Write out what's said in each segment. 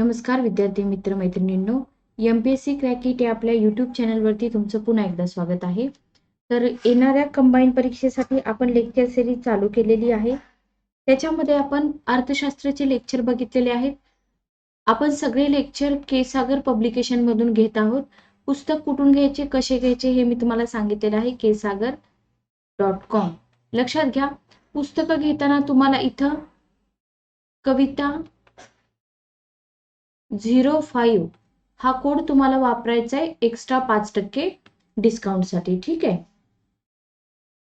नमस्कार विद्यार्थी मित्र मैत्रिणींनो, MPSC क्रॅकिट या आपल्या यूट्यूब चॅनलवरती तुमचं पुन्हा एकदा स्वागत आहे. तर येणाऱ्या कंबाईन परीक्षेसाठी आपण लेक्चर सिरीज चालू केलेली आहे. त्याच्यामध्ये आपण अर्थशास्त्राचे लेक्चर बघितलेले आहेत. आपण सगळे लेक्चर के सागर पब्लिकेशन मधून घेत आहोत. पुस्तक कुठून घ्यायचे, कसे घ्यायचे हे मी तुम्हाला सांगितलेलं आहे kesagar.com. लक्षात घ्या, पुस्तकं घेताना तुम्हाला इथं कविता 05 हा कोड तुम्हाला वापरायचा आहे एक्स्ट्रा 5% डिस्काउंट साठी. ठीक आहे,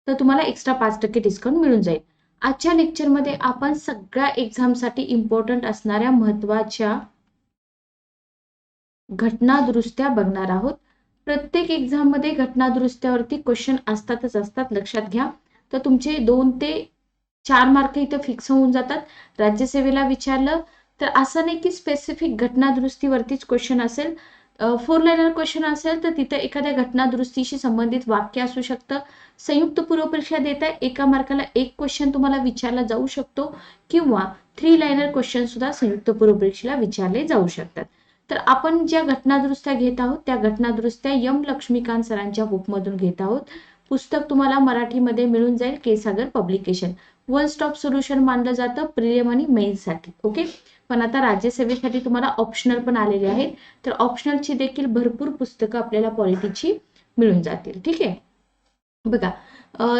तर तुम्हाला एक्स्ट्रा 5% डिस्काउंट मिळून जाईल. आजच्या लेक्चर मध्ये आपण सगळ्या एक्झाम साठी इम्पॉर्टंट असणाऱ्या महत्त्वाच्या घटना दुरुस्त्या बघणार आहोत. प्रत्येक एक्झाम मध्ये घटना दुरुस्त्यावरती क्वेश्चन असतात, लक्षात घ्या. तर तुमचे 2 ते 4 मार्क इथं फिक्स होऊन जातात. राज्यसेवेला विचारलं तर असं नाही की स्पेसिफिक घटना दुरुस्तीवरतीच क्वेश्चन असेल. 4 लाइनर क्वेश्चन असेल तर तिथं एखाद्या घटना दुरुस्तीशी संबंधित वाक्य असू शकतं. संयुक्त पूर्व परीक्षा देता एका मार्काला एक क्वेश्चन तुम्हाला विचारला जाऊ शकतो किंवा 3 लाइनर क्वेश्चन सुद्धा संयुक्त पूर्व परीक्षेला विचारले जाऊ शकतात. तर आपण ज्या घटना दुरुस्त्या घेत आहोत त्या घटना दुरुस्त्या एम लक्ष्मीकांत सरांच्या बुकमधून घेत आहोत. पुस्तक तुम्हाला मराठीमध्ये मिळून जाईल K Sagar publication. One stop solution मानलं जातं प्रिलिम आणि मेन्स साठी. ओके, पण आता राज्यसेवेसाठी तुम्हाला ऑप्शनल पण आलेले आहेत. तर ऑप्शनलची देखील भरपूर पुस्तकं आपल्याला पॉलिटीची मिळून जातील. ठीक आहे, बघा.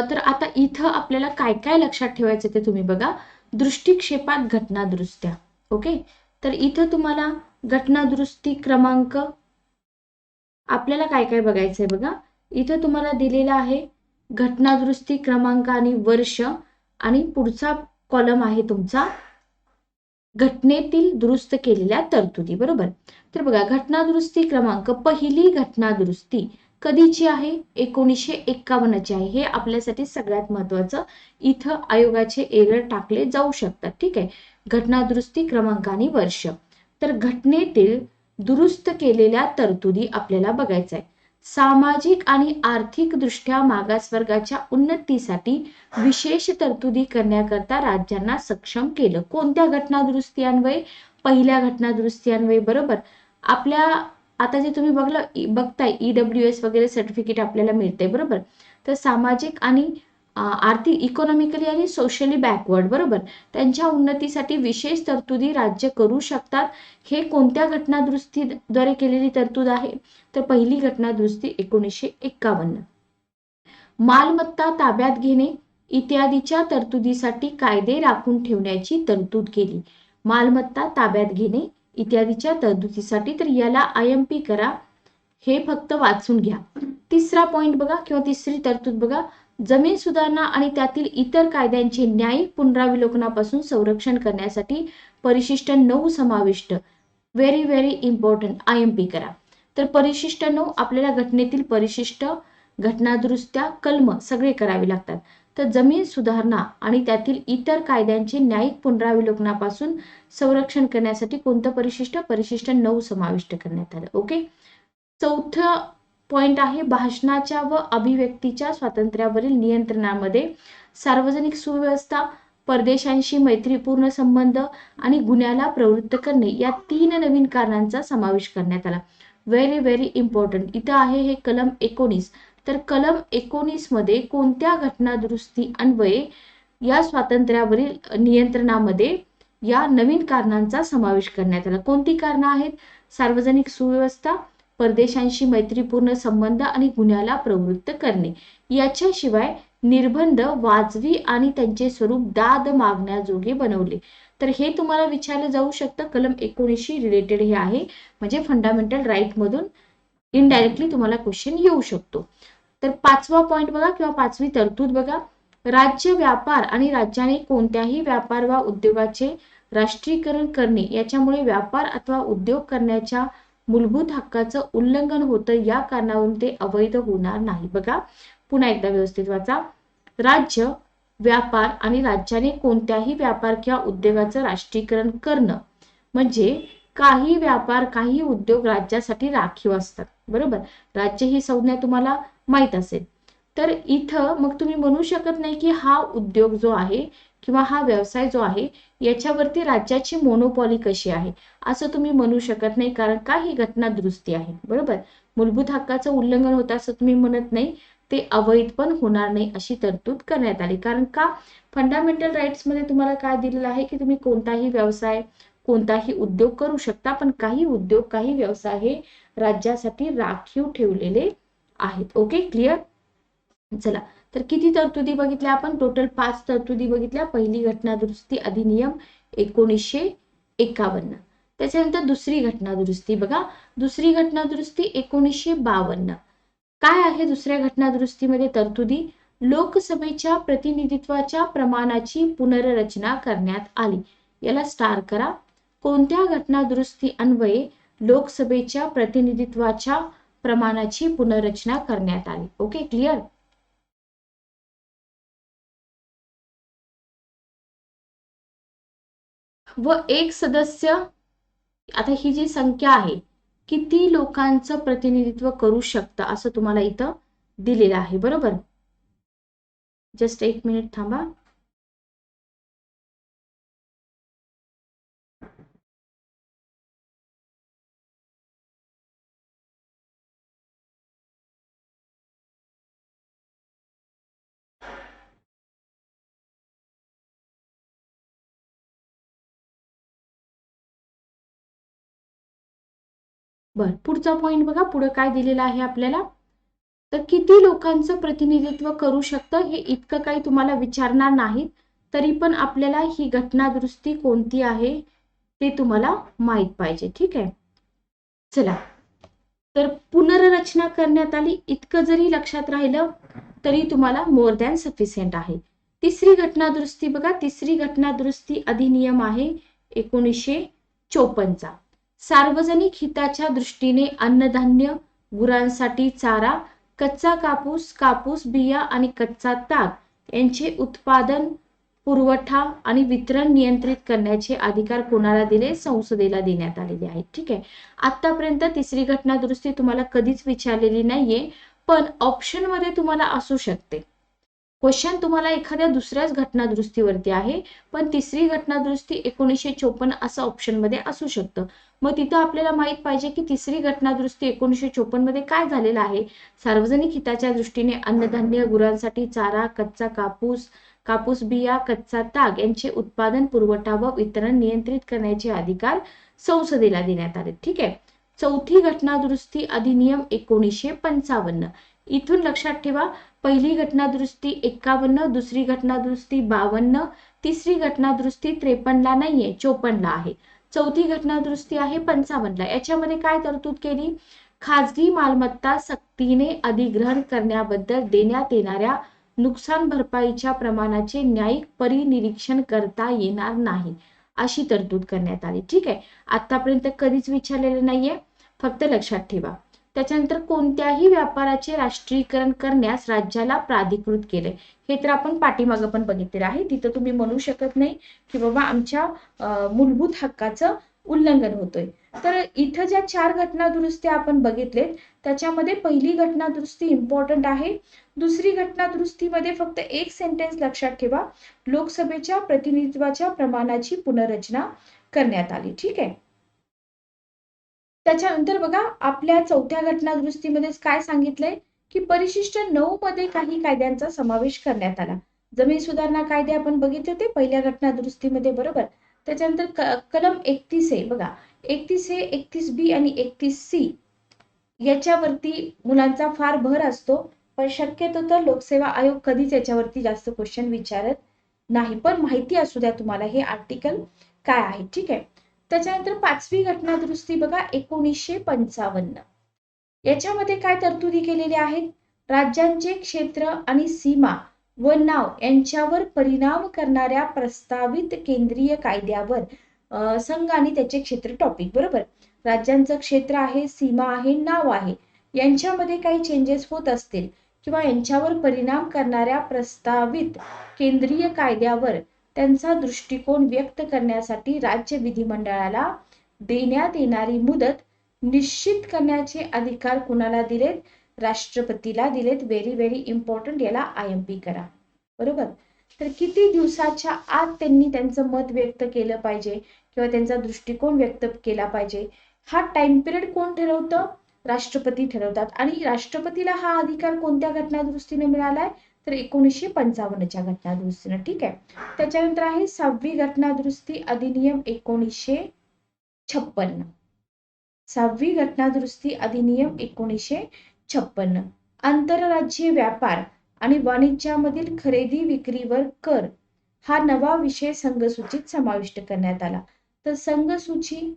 तर आता इथं आपल्याला काय काय लक्षात ठेवायचं ते तुम्ही बघा. दृष्टिक्षेपात घटना दुरुस्त्या. ओके, तर इथं तुम्हाला घटना दुरुस्ती क्रमांक आपल्याला काय काय बघायचंय बघा. इथं तुम्हाला दिलेला आहे घटना दुरुस्ती क्रमांक आणि वर्ष, आणि पुढचा कॉलम आहे तुमचा घटनेतील दुरुस्त केलेल्या तरतुदी. बरोबर, तर बघा घटना दुरुस्ती क्रमांक, पहिली घटना दुरुस्ती कधीची आहे? 1951 ची आहे. हे आपल्यासाठी सगळ्यात महत्वाचं. इथं आयोगाचे एरर टाकले जाऊ शकतात. ठीक आहे, घटना दुरुस्ती क्रमांक आणि वर्ष. तर घटनेतील दुरुस्त केलेल्या तरतुदी आपल्याला बघायचं आहे. सामाजिक आणि आर्थिक दृष्ट्या मागासवर्गाच्या उन्नतीसाठी विशेष तरतुदी करण्याकरता राज्यांना सक्षम केलं. कोणत्या घटना दुरुस्ती अन्वये? पहिल्या घटना दुरुस्ती अन्वये. बरोबर, आपल्या आता जे तुम्ही बघताय EWS वगैरे सर्टिफिकेट आपल्याला मिळते. बरोबर, तर सामाजिक आणि आर्थिक, इकॉनॉमिकली आणि सोशली बॅकवर्ड, बरोबर, त्यांच्या उन्नतीसाठी विशेष तरतुदी राज्य करू शकतात. हे कोणत्या घटना दुरुस्तीद्वारे केलेली तरतूद आहे? तर पहिली घटना दुरुस्ती 1951. मालमत्ता ताब्यात घेणे इत्यादीच्या तरतुदीसाठी कायदे राखून ठेवण्याची तरतूद केली. मालमत्ता ताब्यात घेणे इत्यादीच्या तरतुदीसाठी, तर याला IMP करा, हे फक्त वाचून घ्या. तिसरा पॉइंट बघा किंवा तिसरी तरतूद बघा. जमीन सुधारणा आणि त्यातील इतर कायद्यांचे न्यायिक पुनरावलोकनापासून संरक्षण करण्यासाठी परिशिष्ट 9 समाविष्ट. व्हेरी व्हेरी इम्पॉर्टंट, IMP करा. तर परिशिष्ट 9 आपल्याला घटनेतील परिशिष्ट, घटना दुरुस्त्या, कलम सगळे करावे लागतात. तर जमीन सुधारणा आणि त्यातील इतर कायद्यांचे न्यायिक पुनरावलोकनापासून संरक्षण करण्यासाठी कोणतं परिशिष्ट? परिशिष्ट 9 समाविष्ट करण्यात आलं. ओके, चौथा पॉइंट आहे भाषणाच्या व अभिव्यक्तीच्या स्वातंत्र्यावरील नियंत्रणामध्ये सार्वजनिक सुव्यवस्था, परदेशांशी मैत्रीपूर्ण संबंध आणि गुन्ह्याला प्रवृत्त करणे या 3 नवीन कारणांचा समावेश करण्यात आला. Very very important. इथं आहे हे कलम 19. तर कलम 19 मध्ये कोणत्या घटना दुरुस्ती अन्वये या स्वातंत्र्यावरील नियंत्रणामध्ये या नवीन कारणांचा समावेश करण्यात आला? कोणती कारणं आहेत? सार्वजनिक सुव्यवस्था, परदेशांशी मैत्रीपूर्ण संबंध आणि गुन्ह्याला प्रवृत्त करणे. याच्याशिवाय निर्बंध वाजवी आणि त्यांचे स्वरूप दाद मागण्याजोगे बनवले. तर हे तुम्हाला विचारलं जाऊ शकतं. कलम 19 रिलेटेड हे आहे, म्हणजे फंडामेंटल राईट मधून इनडायरेक्टली तुम्हाला क्वेश्चन येऊ शकतो. तर पाचवा पॉइंट बघा किंवा पाचवी तरतूद बघा. राज्य व्यापार आणि राज्याने कोणत्याही व्यापार वा उद्योगाचे राष्ट्रीयकरण करणे याच्यामुळे व्यापार अथवा उद्योग करण्याच्या मूलभूत हक्काचं उल्लंघन होतं, या कारणावरून ते अवैध होणार नाही. बघा पुन्हा एकदा व्यवस्थित वाचा. राज्य व्यापार आणि राज्याने कोणत्याही व्यापार किंवा उद्योगाचं राष्ट्रीयकरण करणं म्हणजे काही व्यापार, काही उद्योग राज्यासाठी राखीव असतात. बरोबर, राज्य ही संज्ञा तुम्हाला माहित असेल. तर इथं मग तुम्ही म्हणू शकत नाही की हा उद्योग जो आहे किंवा हा व्यवसाय जो आहे याच्यावरती राज्याची मोनोपॉली कशी आहे असं तुम्ही म्हणू शकत नाही, कारण का ही घटना दुरुस्ती आहे. बरोबर, मूलभूत हक्काचं उल्लंघन होतं असं तुम्ही म्हणत नाही, ते अवैध पण होणार नाही अशी तरतूद करण्यात आली. कारण का फंडामेंटल राईट्स मध्ये तुम्हाला काय दिलेलं आहे की तुम्ही कोणताही व्यवसाय कोणताही उद्योग करू शकता, पण काही उद्योग काही व्यवसाय हे राज्यासाठी राखीव ठेवलेले आहेत. Okay, clear. चला, तर किती तरतुदी बघितल्या आपण? टोटल 5 तरतुदी बघितल्या. पहिली घटना दुरुस्ती अधिनियम 1951. त्याच्यानंतर दुसरी घटना दुरुस्ती बघा, दुसरी घटना दुरुस्ती 1952. काय आहे दुसऱ्या घटना दुरुस्तीमध्ये तरतुदी? लोकसभेच्या प्रतिनिधित्वाच्या प्रमाणाची पुनर्रचना करण्यात आली. याला स्टार करा. कोणत्या घटना दुरुस्ती अन्वये लोकसभेच्या प्रतिनिधित्वाच्या प्रमाणाची पुनर्रचना करण्यात आली? Okay, clear. व एक सदस्य, आता ही जी संख्या आहे किती लोकांचं प्रतिनिधित्व करू शकतं असं तुम्हाला इथं दिलेलं आहे. बरोबर, जस्ट एक मिनिट थांबा. बर, पुढचा पॉइंट बघा, पुढे काय दिलेलं आहे आपल्याला. तर किती लोकांचं प्रतिनिधित्व करू शकतं हे इतकं काही तुम्हाला विचारणार नाही, तरी पण आपल्याला ही घटना दुरुस्ती कोणती आहे ते तुम्हाला माहित पाहिजे. ठीक आहे, चला. तर पुनर्रचना करण्यात आली इतकं जरी लक्षात राहिलं तरी तुम्हाला मोर दॅन सफिशियंट आहे. तिसरी घटना दुरुस्ती बघा, तिसरी घटना दुरुस्ती अधिनियम आहे 1954 चा. सार्वजनिक हिताच्या दृष्टीने अन्नधान्य, गुरांसाठी चारा, कच्चा कापूस, कापूस बिया आणि कच्चा ताग यांचे उत्पादन, पुरवठा आणि वितरण नियंत्रित करण्याचे अधिकार कोणाला दिले? संसदेला देण्यात आलेले आहेत. ठीक आहे, आतापर्यंत तिसरी घटना दुरुस्ती तुम्हाला कधीच विचारलेली नाहीये, पण ऑप्शन मध्ये तुम्हाला असू शकते. क्वेश्चन तुम्हाला एखाद्या दुसऱ्याच घटना दुरुस्तीवरती आहे, पण तिसरी घटना दुरुस्ती 1954 असं ऑप्शन मध्ये असू शकतं. मग तिथं आपल्याला माहित पाहिजे की तिसरी घटना दुरुस्ती 1954 मध्ये काय झालेलं आहे. सार्वजनिक हिताच्या दृष्टीने अन्नधान्य, गुरांसाठी चारा, कच्चा कापूस, कापूस बिया, कच्चा ताग यांचे उत्पादन, पुरवठा व वितरण नियंत्रित करण्याचे अधिकार संसदेला देण्यात आले. ठीक आहे, चौथी घटना दुरुस्ती अधिनियम 1955. इथून लक्षात ठेवा, पहिली घटना दुरुस्ती 51, दुसरी घटना दुरुस्ती 52, तिसरी घटना दुरुस्ती 53 ला नाहीये, 54 ला आहे. चौथी घटना दुरुस्ती आहे 55 ला. याच्यामध्ये काय तरतूद केली? खाजगी मालमत्ता सक्तीने अधिग्रहण करण्याबद्दल देण्यात येणाऱ्या नुकसान भरपाईच्या प्रमाणाचे न्यायिक परिनिरीक्षण करता येणार नाही अशी तरतूद करण्यात आली. ठीक आहे, आतापर्यंत कधीच विचारलेलं नाहीये, फक्त लक्षात ठेवा. त्याच्यानंतर कोणत्याही व्यापाराचे राष्ट्रीयकरण करण्यास राज्याला प्राधिकृत केले. हे तर आपण पाठीमागं पण बघितलेलं आहे. तिथं तुम्ही म्हणू शकत नाही की बाबा आमच्या मूलभूत हक्काचं उल्लंघन होतोय. तर इथं ज्या 4 घटना दुरुस्त्या आपण बघितलेत त्याच्यामध्ये पहिली घटना दुरुस्ती इम्पॉर्टंट आहे. दुसरी घटना दुरुस्तीमध्ये फक्त एक सेंटेन्स लक्षात ठेवा, लोकसभेच्या प्रतिनिधित्वाच्या प्रमाणाची पुनर्रचना करण्यात आली. ठीक आहे, त्याच्यानंतर बघा आपल्या चौथ्या घटना दुरुस्तीमध्ये काय सांगितलंय की परिशिष्ट 9 मध्ये काही कायद्यांचा समावेश करण्यात आला. जमीन सुधारणा कायदे आपण बघितले ते पहिल्या घटना दुरुस्तीमध्ये. बरोबर, त्याच्यानंतर कलम 31A बघा, 31A, 31B आणि 31C याच्यावरती मुलांचा फार भर असतो, पण शक्यतो तर लोकसेवा आयोग कधीच याच्यावरती जास्त क्वेश्चन विचारत नाही, पण माहिती असू द्या तुम्हाला हे आर्टिकल काय आहे. ठीक आहे, त्याच्यानंतर पाचवी घटना दुरुस्ती बघा 1955. याच्यामध्ये काय तरतुदी केलेल्या आहेत? राज्यांचे क्षेत्र आणि सीमा व नाव यांच्यावर परिणाम करणाऱ्या प्रस्तावित केंद्रीय कायद्यावर संघ आणि त्याचे क्षेत्र टॉपिक. बरोबर, राज्यांचं क्षेत्र आहे, सीमा आहे, नाव आहे, यांच्यामध्ये काही चेंजेस होत असतील किंवा यांच्यावर परिणाम करणाऱ्या प्रस्तावित केंद्रीय कायद्यावर त्यांचा दृष्टिकोन व्यक्त करण्यासाठी राज्य विधिमंडळाला देण्यात येणारी मुदत निश्चित करण्याचे अधिकार कुणाला दिलेत? राष्ट्रपतीला दिलेत. व्हेरी व्हेरी इम्पॉर्टंट, याला IMP करा. बरोबर, तर किती दिवसाच्या आत त्यांनी त्यांचं मत व्यक्त केलं पाहिजे किंवा त्यांचा दृष्टिकोन व्यक्त केला पाहिजे, हा टाइम पिरियड कोण ठरवतं? राष्ट्रपती ठरवतात. आणि राष्ट्रपतीला हा अधिकार कोणत्या घटनादुरुस्तीने मिळालाय? तर 1955च्या घटनादुरुस्तीने. ठीक आहे. त्याच्यानंतर आहे 6वी घटनादुरुस्ती अधिनियम 1956. 6वी घटनादुरुस्ती अधिनियम 1956. आंतरराज्यीय व्यापार आणि वाणिज्यामधील खरेदी विक्रीवर कर हा नवा विषय संघसूचीत समाविष्ट करण्यात आला. तर संघसूची,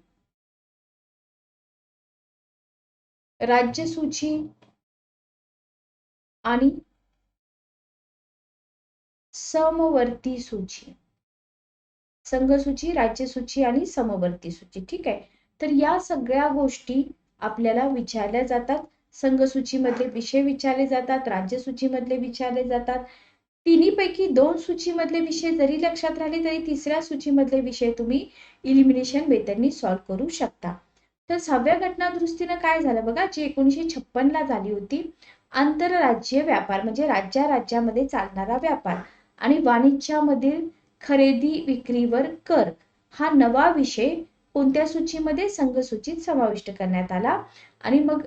राज्यसूची आणि समवर्ती सूची. संघसूची, राज्यसूची आणि समवर्ती सूची. ठीक आहे. तर या सगळ्या गोष्टी आपल्याला विचारल्या जातात. संघसूचीमधले विषय विचारले जातात, राज्यसूचीमधले विचारले जातात. तिन्हीपैकी 2 सूचीमधले विषय जरी लक्षात राहिले तरी तिसऱ्या सूचीमधले विषय तुम्ही इलिमिनेशन मेथडनी सॉल्व्ह करू शकता. तर 6व्या घटनादुरुस्तीनं काय झालं बघा, जी 1956ला झाली होती, आंतरराज्यीय व्यापार म्हणजे राज्यामध्ये चालणारा व्यापार आणि वाणिज्यामधील खरेदी विक्रीवर कर हा नवा विषय कोणत्या सूचीमध्ये? संघसूचीत समाविष्ट करण्यात आला. आणि मग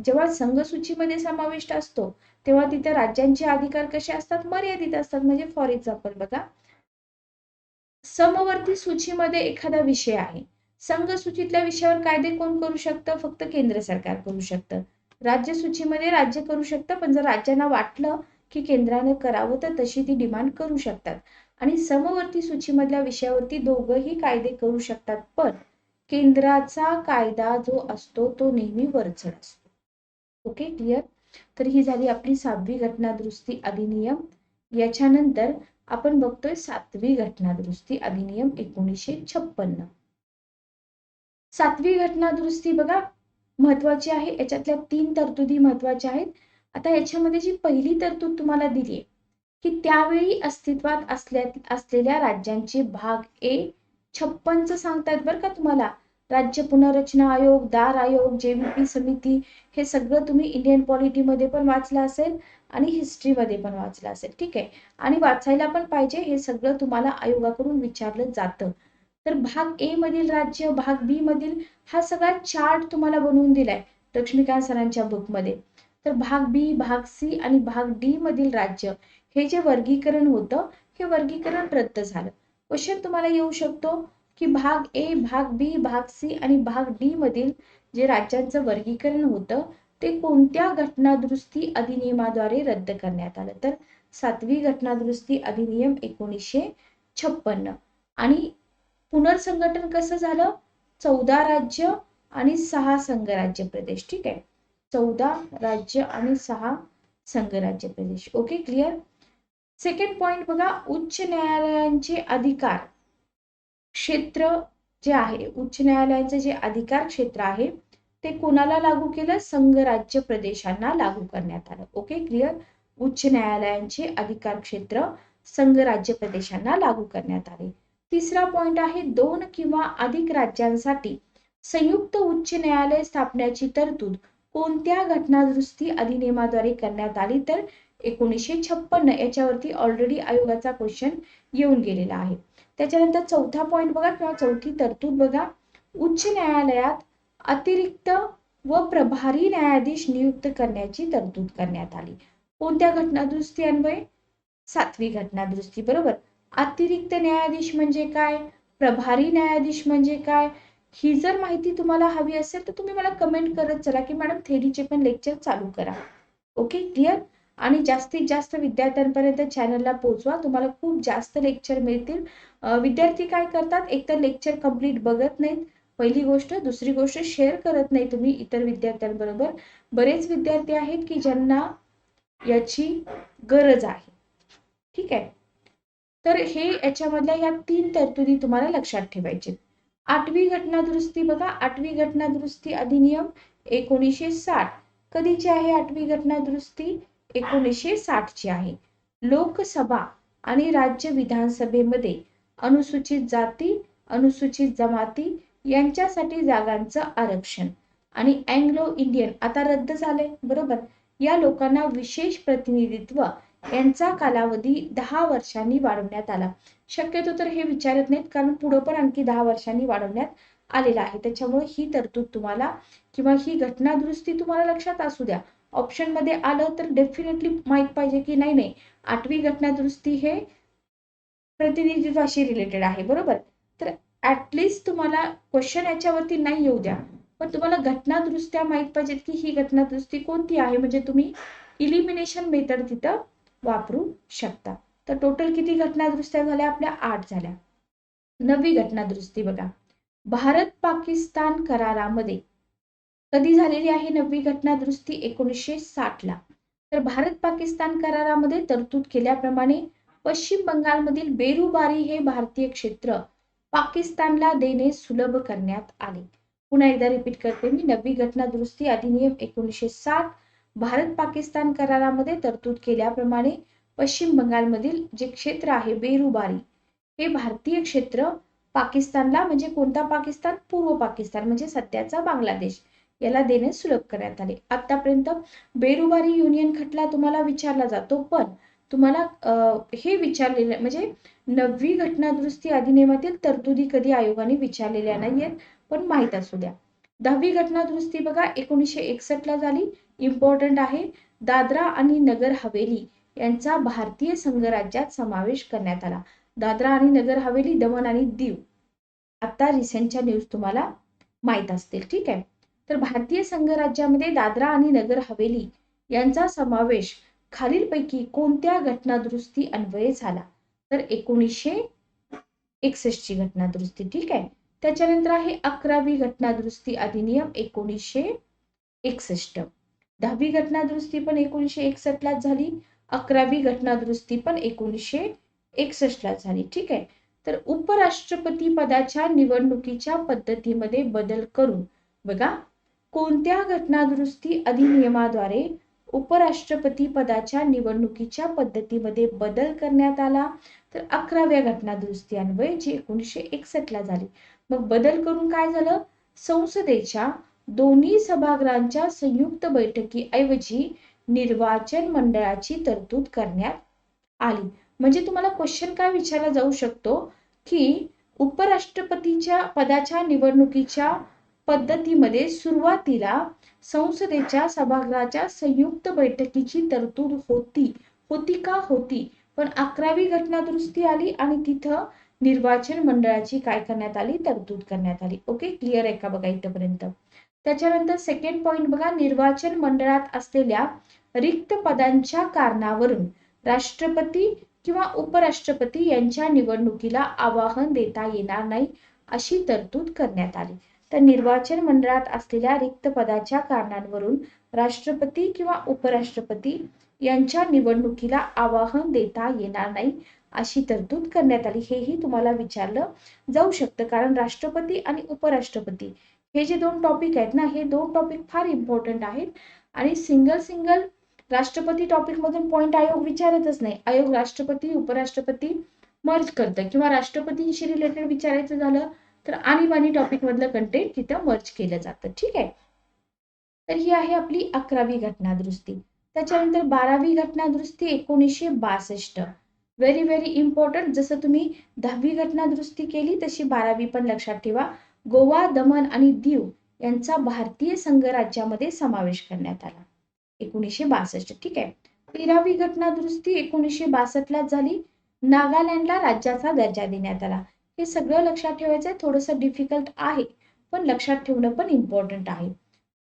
जेव्हा संघसूचीमध्ये समाविष्ट असतो तेव्हा तिथे राज्यांचे अधिकार कसे असतात? मर्यादित असतात. म्हणजे फॉर एक्झाम्पल बघा, समवर्ती सूचीमध्ये एखादा विषय आहे, संघसूचीतल्या विषयावर कायदे कोण करू शकतं? फक्त केंद्र सरकार करू शकतं. राज्य सूचीमध्ये राज्य करू शकतं, पण जर राज्यांना वाटलं की केंद्राने करावं तर तशी ती डिमांड करू शकतात. आणि समवर्ती सूचीमधल्या विषयावरती दोघंही कायदे करू शकतात, पण केंद्राचा कायदा जो असतो तो नेहमी वरचढ असतो. Okay, clear? तर ही झाली आपली 6वी घटनादुरुस्ती अधिनियम. याच्यानंतर आपण बघतोय 7वी घटनादुरुस्ती अधिनियम 1956. 7वी घटनादुरुस्ती बघा महत्वाची आहे. याच्यातल्या 3 तरतुदी महत्वाच्या आहेत. आता याच्यामध्ये जी पहिली तरतूद तुम्हाला दिली आहे की त्यावेळी अस्तित्वात असलेल्या राज्यांचे भाग ए 56चं सांगतात बरं का तुम्हाला. राज्य पुनर्रचना आयोग, दार आयोग, जेव्हीपी समिती, हे सगळं तुम्ही इंडियन पॉलिटीमध्ये पण वाचलं असेल आणि हिस्ट्रीमध्ये पण वाचलं असेल. ठीक आहे. आणि वाचायला पण पाहिजे, हे सगळं तुम्हाला आयोगाकडून विचारलं जातं. तर भाग ए मधील राज्य, भाग बी मधील, हा सगळा चार्ट तुम्हाला बनवून दिलाय लक्ष्मीकांत सरांच्या बुकमध्ये. तर भाग बी, भाग सी आणि भाग डी मधील राज्य हे जे वर्गीकरण होतं हे वर्गीकरण रद्द झालं. क्वेश्चन तुम्हाला येऊ शकतो की भाग ए, भाग बी, भाग सी आणि भाग डी मधील जे राज्यांचं वर्गीकरण होतं ते कोणत्या घटनादुरुस्ती अधिनियमाद्वारे रद्द करण्यात आलं? तर 7वी घटनादुरुस्ती अधिनियम 1956. आणि पुनर्संघटन कसं झालं? 14 राज्य आणि 6 संघराज्य प्रदेश. ठीक आहे. 14 राज्य आणि 6 संघराज्य प्रदेश. Okay, clear? सेकंड पॉइंट बघा, उच्च न्यायालयांचे अधिकार क्षेत्र जे आहे, उच्च न्यायालयाचे जे अधिकार क्षेत्र आहे ते कोणाला लागू केलं? संघराज्य प्रदेशांना लागू करण्यात आलं. Okay, clear? उच्च न्यायालयांचे अधिकार क्षेत्र संघराज्य प्रदेशांना लागू करण्यात आले. तिसरा पॉइंट आहे, 2 किंवा अधिक राज्यांसाठी संयुक्त उच्च न्यायालय स्थापण्याची तरतूद कोणत्या घटनादुरुस्ती अधिनियमाद्वारे करण्यात आली? तर 1956. याच्यावरती ऑलरेडी आयोगाचा क्वेश्चन येऊन गेलेला आहे. त्याच्यानंतर चौथा पॉइंट बघा किंवा चौथी तरतूद बघा, उच्च न्यायालयात अतिरिक्त व प्रभारी न्यायाधीश नियुक्त करण्याची तरतूद करण्यात आली. कोणत्या घटनादुरुस्ती अन्वये? 7वी घटनादुरुस्ती. बरोबर. अतिरिक्त न्यायाधीश म्हणजे काय? प्रभारी न्यायाधीश म्हणजे काय? ही जर माहिती तुम्हाला हवी असेल तर तुम्ही मला कमेंट करत चला की मॅडम थेरीचे पण लेक्चर चालू करा. Okay, clear? आणि जास्तीत जास्त विद्यार्थ्यांपर्यंत चॅनलला पोहोचवा, तुम्हाला खूप जास्त लेक्चर मिळतील. विद्यार्थी काय करतात, एकतर लेक्चर कंप्लीट बघत नाहीत, पहिली गोष्ट. दुसरी गोष्ट, शेअर करत नाही तुम्ही इतर विद्यार्थ्यांबरोबर. बरेच विद्यार्थी आहेत की ज्यांना याची गरज आहे. ठीक आहे. तर हे याच्यामधल्या या 3 तरतुदी तुम्हाला लक्षात ठेवायचे. 8वी घटनादुरुस्ती बघा, 8वी घटनादुरुस्ती अधिनियम 1960. कधीची आहे 8वी घटनादुरुस्ती? 1960 ची आहे. लोकसभा आणि राज्य विधानसभेमध्ये अनुसूचित जाती, अनुसूचित जमाती यांच्यासाठी जागांचं आरक्षण आणि अँग्लो इंडियन आता रद्द झाले. बरोबर. या लोकांना विशेष प्रतिनिधित्व यांचा कालावधी 10 वर्षांनी वाढवण्यात आला. शक्यतो तर हे विचारत नाहीत, कारण पुढे पण आणखी 10 वर्षांनी वाढवण्यात आलेला आहे. त्याच्यामुळे ही तरतूद तुम्हाला किंवा ही घटना दुरुस्ती तुम्हाला लक्षात असू द्या. ऑप्शन मध्ये आलं तर डेफिनेटली माहित पाहिजे की नाही नाही 8वी घटना दुरुस्ती हे प्रतिनिधित्वाशी रिलेटेड आहे, बरोबर. तर ऍटलिस्ट तुम्हाला क्वेश्चन याच्यावरती नाही येऊ द्या, पण तुम्हाला घटना दुरुस्त्या माहित पाहिजेत की ही घटना दुरुस्ती कोणती आहे, म्हणजे तुम्ही इलिमिनेशन मेथड तिथं वापरू शकता. तर टोटल किती घटना दुरुस्त्या झाल्या आपल्या? 8 झाल्या. 9वी घटना दुरुस्ती बघा. भारत पाकिस्तान करारामध्ये कधी झालेली आहे 9वी घटना दुरुस्ती? 1960 ला. तर भारत पाकिस्तान करारामध्ये तरतूद केल्याप्रमाणे पश्चिम बंगालमधील बेरुबारी हे भारतीय क्षेत्र पाकिस्तानला देणे सुलभ करण्यात आले. पुन्हा एकदा रिपीट करते मी. 9वी घटना दुरुस्ती अधिनियम 1960 भारत पाकिस्तान करारामध्ये तरतूद केल्याप्रमाणे पश्चिम बंगालमधील जे क्षेत्र आहे बेरुबारी हे भारतीय क्षेत्र पाकिस्तानला, म्हणजे कोणता पाकिस्तान? पूर्व पाकिस्तान म्हणजे सध्याचा बांगलादेश, याला देणे सुलभ करण्यात आले. आतापर्यंत बेरुबारी युनियन खटला तुम्हाला विचारला जातो, पण तुम्हाला हे विचारलेलं म्हणजे 9वी घटना दुरुस्ती अधिनियमातील तरतुदी कधी आयोगाने विचारलेल्या नाहीयेत, पण माहित असू द्या. 10वी घटना दुरुस्ती बघा 1961 ला झाली. इम्पॉर्टंट आहे. दादरा आणि नगर हवेली यांचा भारतीय संघराज्यात समावेश करण्यात आला. दादरा आणि नगर हवेली, दमण आणि दीव आता रिसेंटच्या न्यूज तुम्हाला माहित असतील, ठीक आहे. तर भारतीय संघराज्यामध्ये दादरा आणि नगर हवेली यांचा समावेश खालीलपैकी कोणत्या घटना दुरुस्ती अन्वये झाला? तर 1961 ची घटना दुरुस्ती, ठीक आहे. त्याच्यानंतर आहे 11वी घटना दुरुस्ती अधिनियम 1961. 10वी घटना दुरुस्ती पण 1961 लाच झाली. 11वी घटना दुरुस्ती पण 1961 ला झाली, ठीक आहे. तर उपराष्ट्रपती पदाच्या निवडणुकीच्या पद्धतीमध्ये बदल करून बघा कोणत्या घटना दुरुस्ती अधिनियमाद्वारे उपराष्ट्रपती पदाच्या निवडणुकीच्या पद्धतीमध्ये बदल करण्यात आला? तर 11व्या घटना दुरुस्ती अन्वये जी 1961 ला झाली. मग बदल करून काय झालं? संसदेच्या दोन्ही सभागृहांच्या संयुक्त बैठकीऐवजी निर्वाचन मंडळाची तरतूद करण्यात आली. म्हणजे तुम्हाला क्वेश्चन काय विचारला जाऊ शकतो की उपराष्ट्रपतीच्या पदाच्या निवडणुकीच्या पद्धतीमध्ये सुरुवातीला संसदेच्या सभागृहाच्या संयुक्त बैठकीची तरतूद होती का? होती. पण 11वी घटना दुरुस्ती आली आणि तिथं निर्वाचन मंडळाची काय करण्यात आली? तरतूद करण्यात आली. ओके, क्लिअर आहे का बघा इथपर्यंत? त्याच्यानंतर सेकंड पॉइंट बघा. निर्वाचन मंडळात असलेल्या रिक्त पदांच्या कारणावरून राष्ट्रपती किंवा उपराष्ट्रपती यांच्या निवडणुकीला आवाहन देता येणार नाही अशी तरतूद करण्यात आली. तर निर्वाचन मंडळात असलेल्या रिक्त पदाच्या कारणांवरून राष्ट्रपती किंवा उपराष्ट्रपती यांच्या निवडणुकीला आवाहन देता येणार नाही अशी तरतूद करण्यात आली. हेही तुम्हाला विचारलं जाऊ शकतं, कारण राष्ट्रपती आणि उपराष्ट्रपती हे जे दोन टॉपिक आहेत ना, हे दोन टॉपिक फार इम्पॉर्टंट आहेत आणि सिंगल राष्ट्रपती टॉपिक मधून पॉइंट आयोग विचारतच नाही. आयोग राष्ट्रपती उपराष्ट्रपती मर्ज करतं, किंवा राष्ट्रपतींशी रिलेटेड विचारायचं झालं तर आणीबाणी टॉपिक मधलं कंटेंट तिथं मर्ज केलं जातं, ठीक आहे. तर ही आहे आपली 11वी घटना दुरुस्ती. त्याच्यानंतर 12वी घटना दुरुस्ती 1962. Very very important. जसं तुम्ही 10वी घटना दुरुस्ती केली तशी 12वी पण लक्षात ठेवा. गोवा, दमण आणि दीव यांचा भारतीय संघराज्यामध्ये समावेश करण्यात आला 1962, ठीक आहे. 13वी घटना दुरुस्ती 1962 ला झाली. नागालँडला राज्याचा दर्जा देण्यात आला. हे सगळं लक्षात ठेवायचं आहे. थोडंसं डिफिकल्ट आहे, पण लक्षात ठेवणं पण इम्पॉर्टंट आहे.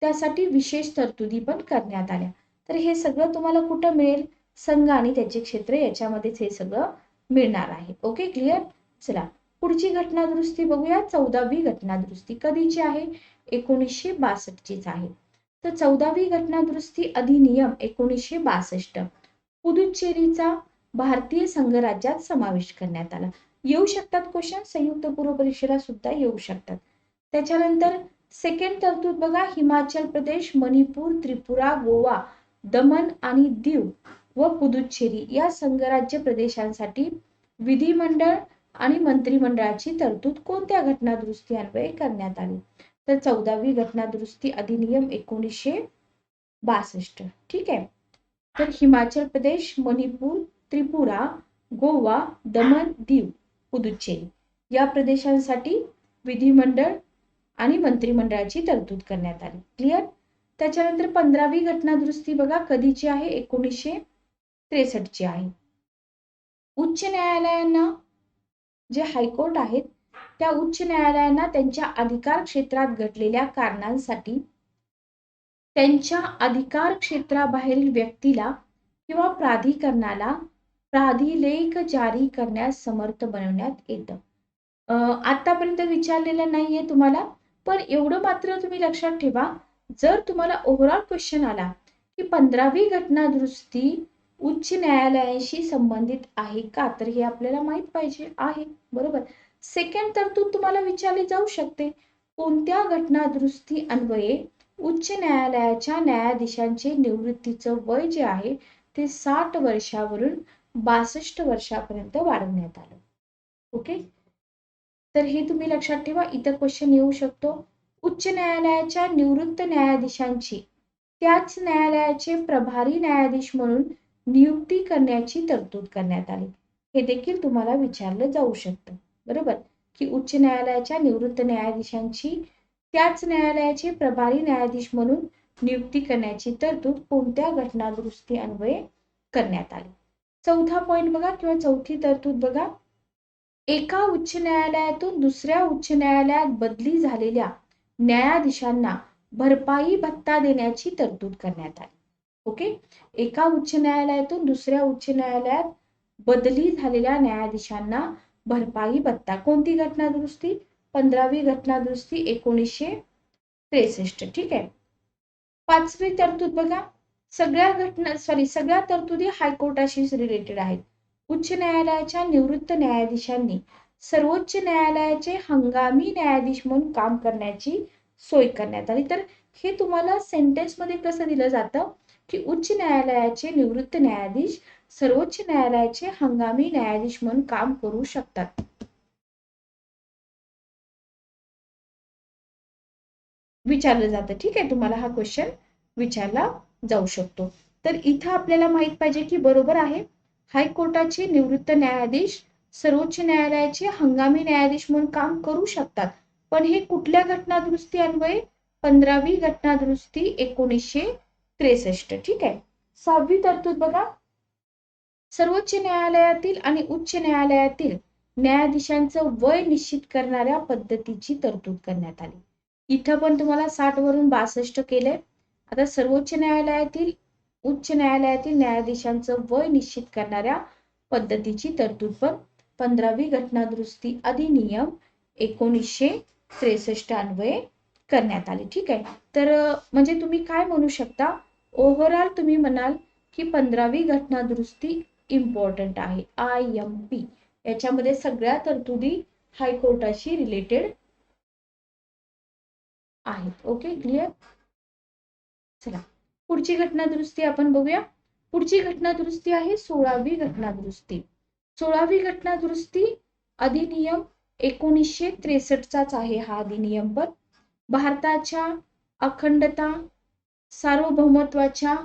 त्यासाठी विशेष तरतुदी पण करण्यात आल्या. तर हे सगळं तुम्हाला कुठं मिळेल? संघ आणि त्याचे क्षेत्र याच्यामध्येच हे सगळं मिळणार आहे. Okay, clear? चला पुढची घटना दुरुस्ती बघूया. 14वी घटना दुरुस्ती कधीची आहे? 1962 चीच आहे. तर 14वी घटना दुरुस्ती अधिनियम 1962 पुदुच्चेरीचा भारतीय संघराज्यात समावेश करण्यात आला. येऊ शकतात क्वेश्चन, संयुक्त पूर्व परीक्षेला सुद्धा येऊ शकतात. त्याच्यानंतर सेकंड तरतूद बघा. हिमाचल प्रदेश, मणिपूर, त्रिपुरा, गोवा, दमण आणि दीव व पुदुच्चेरी या संघराज्य प्रदेशांसाठी विधिमंडळ आणि मंत्रिमंडळाची तरतूद कोणत्या घटना दुरुस्ती अन्वये करण्यात आली? तर 14वी घटना दुरुस्ती अधिनियम 1962, ठीक आहे. तर हिमाचल प्रदेश, मणिपूर, त्रिपुरा, गोवा, दमण, दीव, पुदुच्चेरी या प्रदेशांसाठी विधिमंडळ आणि मंत्रिमंडळाची तरतूद करण्यात आली. क्लिअर. त्याच्यानंतर 15वी घटना दुरुस्ती बघा कधीची आहे, 1963 ची आहे. उच्च न्यायालयांना जे हायकोर्ट आहेत त्या उच्च न्यायालयांना त्यांच्या अधिकार क्षेत्रात घडलेल्या कारणांसाठी त्यांच्या अधिकार क्षेत्राबाहेरील व्यक्तीला किंवा प्राधिकरणाला प्राधिलेख जारी करण्यास समर्थ बनवण्यात येतं. आतापर्यंत विचारलेलं नाहीये तुम्हाला, पण एवढं मात्र तुम्ही लक्षात ठेवा, जर तुम्हाला ओव्हरऑल क्वेश्चन आला की 15वी घटना दुरुस्ती उच्च न्यायालयाशी संबंधित आहे का, तर हे आपल्याला माहित पाहिजे आहे. बरोबर. सेकंड तरतूद तुम्हाला विचारली जाऊ शकते, कोणत्या घटना दुरुस्ती अन्वये उच्च न्यायालयाच्या न्यायाधीशांचे निवृत्तीचं वय जे आहे ते 60 वर्षावरून 62 वर्षापर्यंत वाढवण्यात आलं. ओके. तर हे तुम्ही लक्षात ठेवा, इतर क्वेश्चन येऊ शकतो. उच्च न्यायालयाच्या निवृत्त न्यायाधीशांची त्याच न्यायालयाचे प्रभारी न्यायाधीश म्हणून नियुक्ती करण्याची तरतूद करण्यात आली. हे देखील तुम्हाला विचारलं जाऊ शकतं. बरोबर, की उच्च न्यायालयाच्या निवृत्त न्यायाधीशांची त्याच न्यायालयाचे प्रभारी न्यायाधीश म्हणून नियुक्ती करण्याची तरतूद कोणत्या घटना दुरुस्ती अन्वये करण्यात आली. चौथा पॉइंट बघा किंवा चौथी तरतूद बघा, एका उच्च न्यायालयातून दुसऱ्या उच्च न्यायालयात बदली झालेल्या न्यायाधीशांना भरपाई भत्ता देण्याची तरतूद करण्यात आली. ओके. एका उच्च न्यायालयातून दुसऱ्या उच्च न्यायालयात बदली झालेल्या न्यायाधीशांना भरपाई भत्ता. कोणती घटना दुरुस्ती? 15वी घटना दुरुस्ती 1963. ठीक आहे. पाचवी तरतूद बघा, सगळ्या तरतुदी हायकोर्टाशी रिलेटेड आहेत. उच्च न्यायालयाच्या निवृत्त न्यायाधीशांनी सर्वोच्च न्यायालयाचे हंगामी न्यायाधीश म्हणून काम करण्याची सोय करण्यात आली. तर हे तुम्हाला सेंटेन्स मध्ये कसं दिलं जातं की उच्च न्यायालयाचे निवृत्त न्यायाधीश सर्वोच्च न्यायालयाचे हंगामी न्यायाधीश म्हणून काम करू शकतात. विचारलं जातं. ठीक आहे, तुम्हाला हा क्वेश्चन विचारला जाऊ शकतो. तर इथं आपल्याला माहित पाहिजे की बरोबर आहे, हायकोर्टाचे निवृत्त न्यायाधीश सर्वोच्च न्यायालयाचे हंगामी न्यायाधीश म्हणून काम करू शकतात. पण हे कुठल्या घटना दुरुस्ती अन्वये? 15वी घटना दुरुस्ती 1963. ठीक आहे. सहावी तरतूद बघा, सर्वोच्च न्यायालयातील आणि उच्च न्यायालयातील न्यायाधीशांचं वय निश्चित करणाऱ्या पद्धतीची तरतूद करण्यात आली. इथं पण तुम्हाला 60 वरून 62 केले. आता सर्वोच्च न्यायालयातील उच्च न्यायालयातील न्यायाधीशांचं वय निश्चित करणाऱ्या पद्धतीची तरतूद पण 15वी घटना दुरुस्ती अधिनियम 1963 अन्वये करण्यात आली. ठीक आहे. तर म्हणजे तुम्ही काय म्हणू शकता, ओव्हरऑल तुम्ही म्हणाल की 15वी घटना दुरुस्ती इम्पॉर्टंट आहे. IMP याच्यामध्ये सगळ्या तरतुदी हायकोर्टाशी रिलेटेड आहेत. Okay, clear. चला पुढची घटना दुरुस्ती आपण बघूया. पुढची घटना दुरुस्ती आहे 16वी घटना दुरुस्ती. 16वी घटना दुरुस्ती अधिनियम 1963चाच आहे हा अधिनियम. पण भारताच्या अखंडता, सार्वभौमत्वाच्या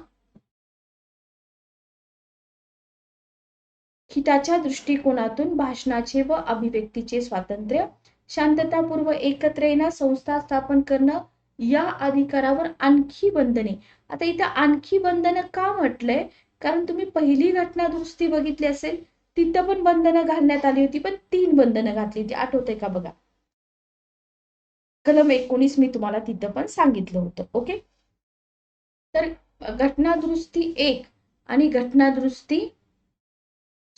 हिताच्या दृष्टिकोनातून भाषणाचे व अभिव्यक्तीचे स्वातंत्र्य, शांततापूर्व एकत्र येणं, संस्था स्थापन करणं या अधिकारावर आणखी बंधने. आता इथं आणखी बंधनं का म्हटलंय? कारण तुम्ही पहिली घटना दुरुस्ती बघितली असेल, तिथं पण बंधनं घालण्यात आली होती, पण 3 बंधनं घातली होती. आठवतंय का बघा. कलम 19 मी तुम्हाला तिथं पण सांगितलं होतं. ओके. तर घटना दुरुस्ती 1 आणि घटना दुरुस्ती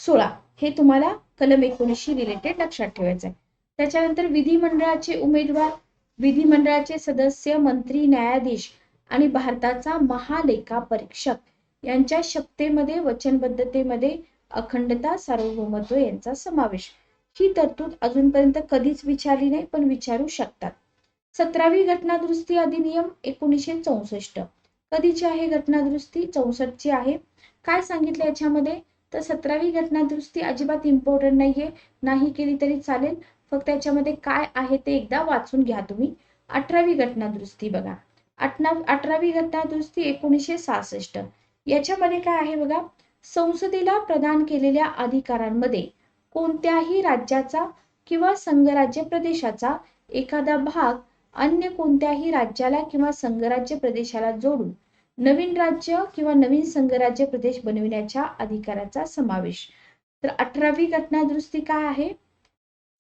16 हे तुम्हाला कलम 19शी रिलेटेड लक्षात ठेवायचं आहे. त्याच्यानंतर विधिमंडळाचे उमेदवार, विधिमंडळाचे सदस्य, मंत्री, न्यायाधीश आणि भारताचा महालेखापरीक्षक यांच्या शपथेमध्ये, वचनबद्धतेमध्ये अखंडता, सार्वभौमत्व यांचा समावेश. ही तरतूद अजूनपर्यंत कधीच विचारली नाही, पण विचारू शकतात. 17वी घटना दुरुस्ती अधिनियम 1964 कधीची आहे घटना दुरुस्ती? 64 ची आहे. काय सांगितलं याच्यामध्ये? तर 17वी घटना दुरुस्ती अजिबात इम्पॉर्टंट नाहीये, नाही केली तरी चालेल, फक्त याच्यामध्ये काय आहे ते एकदा वाचून घ्या तुम्ही. 18वी घटना दुरुस्ती बघा, 18वी घटना दुरुस्ती 1966 याच्यामध्ये काय आहे बघा, संसदेला प्रदान केलेल्या अधिकारांमध्ये कोणत्याही राज्याचा किंवा संघराज्य प्रदेशाचा एखादा भाग अन्य कोणत्याही राज्याला किंवा संघराज्य प्रदेशाला जोडून नवीन राज्य किंवा नवीन संघराज्य प्रदेश बनविण्याच्या अधिकाराचा समावेश. तर 18वी घटनादुरुस्ती काय आहे,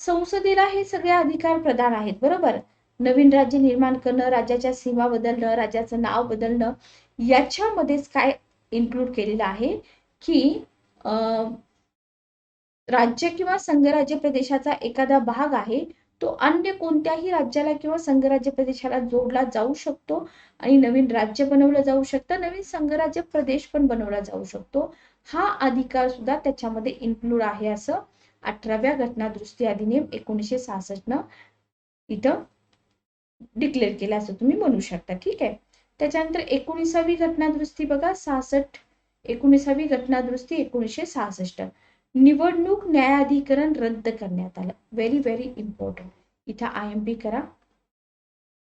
संसदेला हे सगळे अधिकार प्रदान आहेत, बरोबर. नवीन राज्य निर्माण करणं, राज्याच्या सीमा बदलणं, राज्याचं नाव बदलणं, याच्यामध्येच काय इन्क्लूड केलेलं आहे की राज्य किंवा संघराज्य प्रदेशाचा एखादा भाग आहे तो अन्य कोणत्याही राज्याला किंवा संघराज्य प्रदेशाला जोडला जाऊ शकतो आणि नवीन राज्य बनवलं जाऊ शकतं, नवीन संघराज्य प्रदेश पण बनवला जाऊ शकतो. हा अधिकार सुद्धा त्याच्यामध्ये इन्क्लूड आहे असं 18व्या घटनादुरुस्ती अधिनियम 1966 न इथं डिक्लेअर केलं असं तुम्ही म्हणू शकता. ठीक आहे. त्याच्यानंतर 19वी घटनादुरुस्ती बघा 66, 19वी घटनादुरुस्ती 1966, निवडणूक न्यायाधिकरण रद्द करण्यात आलं. व्हेरी व्हेरी इम्पॉर्टंट, इथं IMP करा.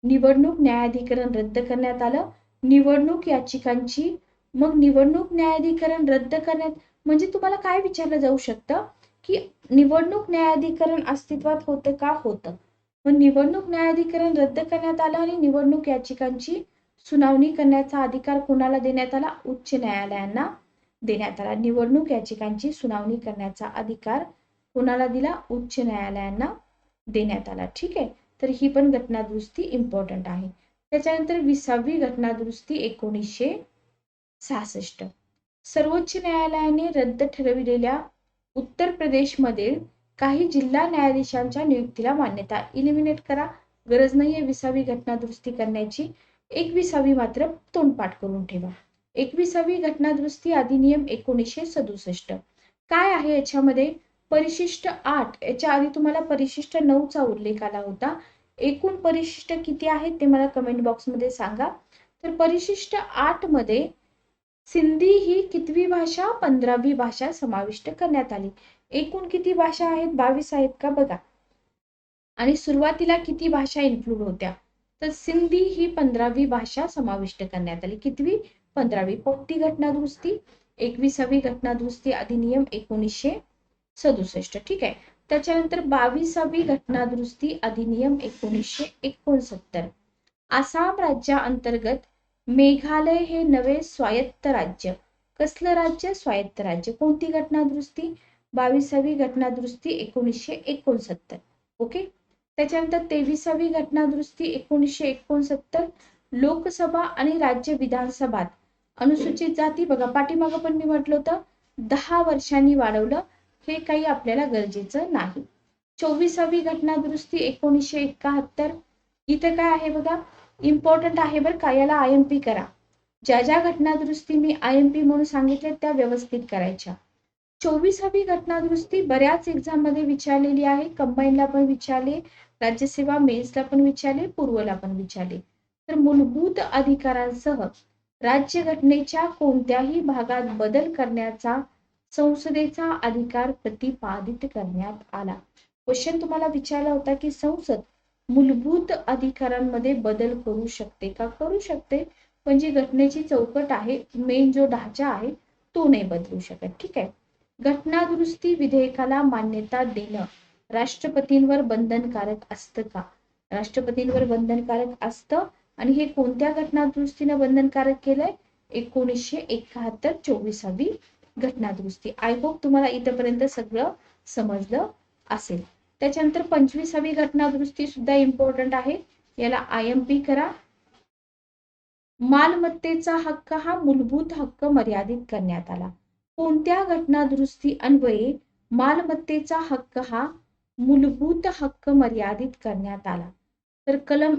निवडणूक न्यायाधिकरण रद्द करण्यात आलं. निवडणूक याचिकांची, मग निवडणूक न्यायाधिकरण रद्द करण्यात म्हणजे तुम्हाला काय विचारलं जाऊ शकतं की निवडणूक न्यायाधिकरण अस्तित्वात होतं का, होतं. मग निवडणूक न्यायाधिकरण रद्द करण्यात आलं आणि निवडणूक याचिकांची सुनावणी करण्याचा अधिकार कोणाला देण्यात आला, उच्च न्यायालयांना देण्यात आला. निवडणूक याचिकांची सुनावणी करण्याचा अधिकार कोणाला दिला, उच्च न्यायालयांना देण्यात आला. ठीक आहे. तर ही पण घटनादुरुस्ती इम्पॉर्टंट आहे. त्याच्यानंतर 20वी घटनादुरुस्ती 1966, सर्वोच्च न्यायालयाने रद्द ठरविलेल्या उत्तर प्रदेशमधील काही जिल्हा न्यायाधीशांच्या नियुक्तीला मान्यता. इलिमिनेट करा, गरज नाहीये 20वी घटनादुरुस्ती करण्याची. 21वी मात्र तोंडपाठ करून ठेवा. 21वी घटनादुरुस्ती अधिनियम 1967 काय आहे याच्यामध्ये, परिशिष्ट 8, याच्या आधी तुम्हाला परिशिष्ट 9चा उल्लेख आला होता. एकूण परिशिष्ट किती आहेत ते मला कमेंट बॉक्समध्ये सांगा. तर परिशिष्ट 8 मध्ये सिंधी ही कितवी भाषा, 15वी भाषा समाविष्ट करण्यात आली. एकूण किती भाषा आहेत, 22 आहेत का बघा. आणि सुरुवातीला किती भाषा इन्क्लूड होत्या, तर सिंधी ही 15वी भाषा समाविष्ट करण्यात आली. कितवी, 15वी. कोणती घटनादुरुस्ती, 21वी घटनादुरुस्ती अधिनियम 1967. ठीक आहे. त्याच्यानंतर 22वी घटनादुरुस्ती अधिनियम 1969, आसाम राज्याअंतर्गत मेघालय हे नवे स्वायत्त राज्य. कसलं राज्य, स्वायत्त राज्य. कोणती घटनादुरुस्ती, 22वी घटनादुरुस्ती 1969. ओके. त्याच्यानंतर 23वी घटनादुरुस्ती 1969, लोकसभा आणि राज्य विधानसभात अनुसूचित जाती, बघा पाठीमागं पण मी म्हटलं होतं 10 वर्षांनी वाढवलं, हे काही आपल्याला गरजेचं नाही. 24वी घटनादुरुस्ती 1971, इथं काय आहे बघा, इम्पॉर्टंट आहे बरं का, याला IMP करा. ज्या ज्या घटनादुरुस्ती मी IMP म्हणून सांगितले त्या व्यवस्थित करायच्या. 24वी घटनादुरुस्ती बऱ्याच एक्झाम मध्ये विचारलेली आहे, कंबाईनला पण विचारले, राज्यसेवा मेन्सला पण विचारले, पूर्वला पण विचारले. तर मूलभूत अधिकारांसह राज्यघटनेच्या कोणत्याही भागात बदल करण्याचा संसदेचा अधिकार प्रतिपादित करण्यात आला. क्वेश्चन तुम्हाला विचारला होता की संसद मूलभूत अधिकारांमध्ये बदल करू शकते का, करू शकते, पण जी घटनेची चौकट आहे, मेन जो ढाचा आहे तो नाही बदलू शकत. ठीक आहे. घटनादुरुस्ती विधेयकाला मान्यता देणं राष्ट्रपतींवर बंधनकारक असतं का, राष्ट्रपतींवर बंधनकारक असतं. आणि हे कोणत्या घटनादुरुस्तीने बंधनकारक केलंय, 1971 24वी घटनादुरुस्ती. आय होप तुम्हाला इथपर्यंत सगळं समजलं असेल. त्याच्यानंतर 25वी घटनादुरुस्ती सुद्धा इम्पॉर्टंट आहे, याला IMP करा. मालमत्तेचा हक्क हा मूलभूत हक्क मर्यादित करण्यात आला. कोणत्या घटनादुरुस्ती अन्वये मालमत्तेचा हक्क हा मूलभूत हक्क मर्यादित करण्यात आला, तर कलम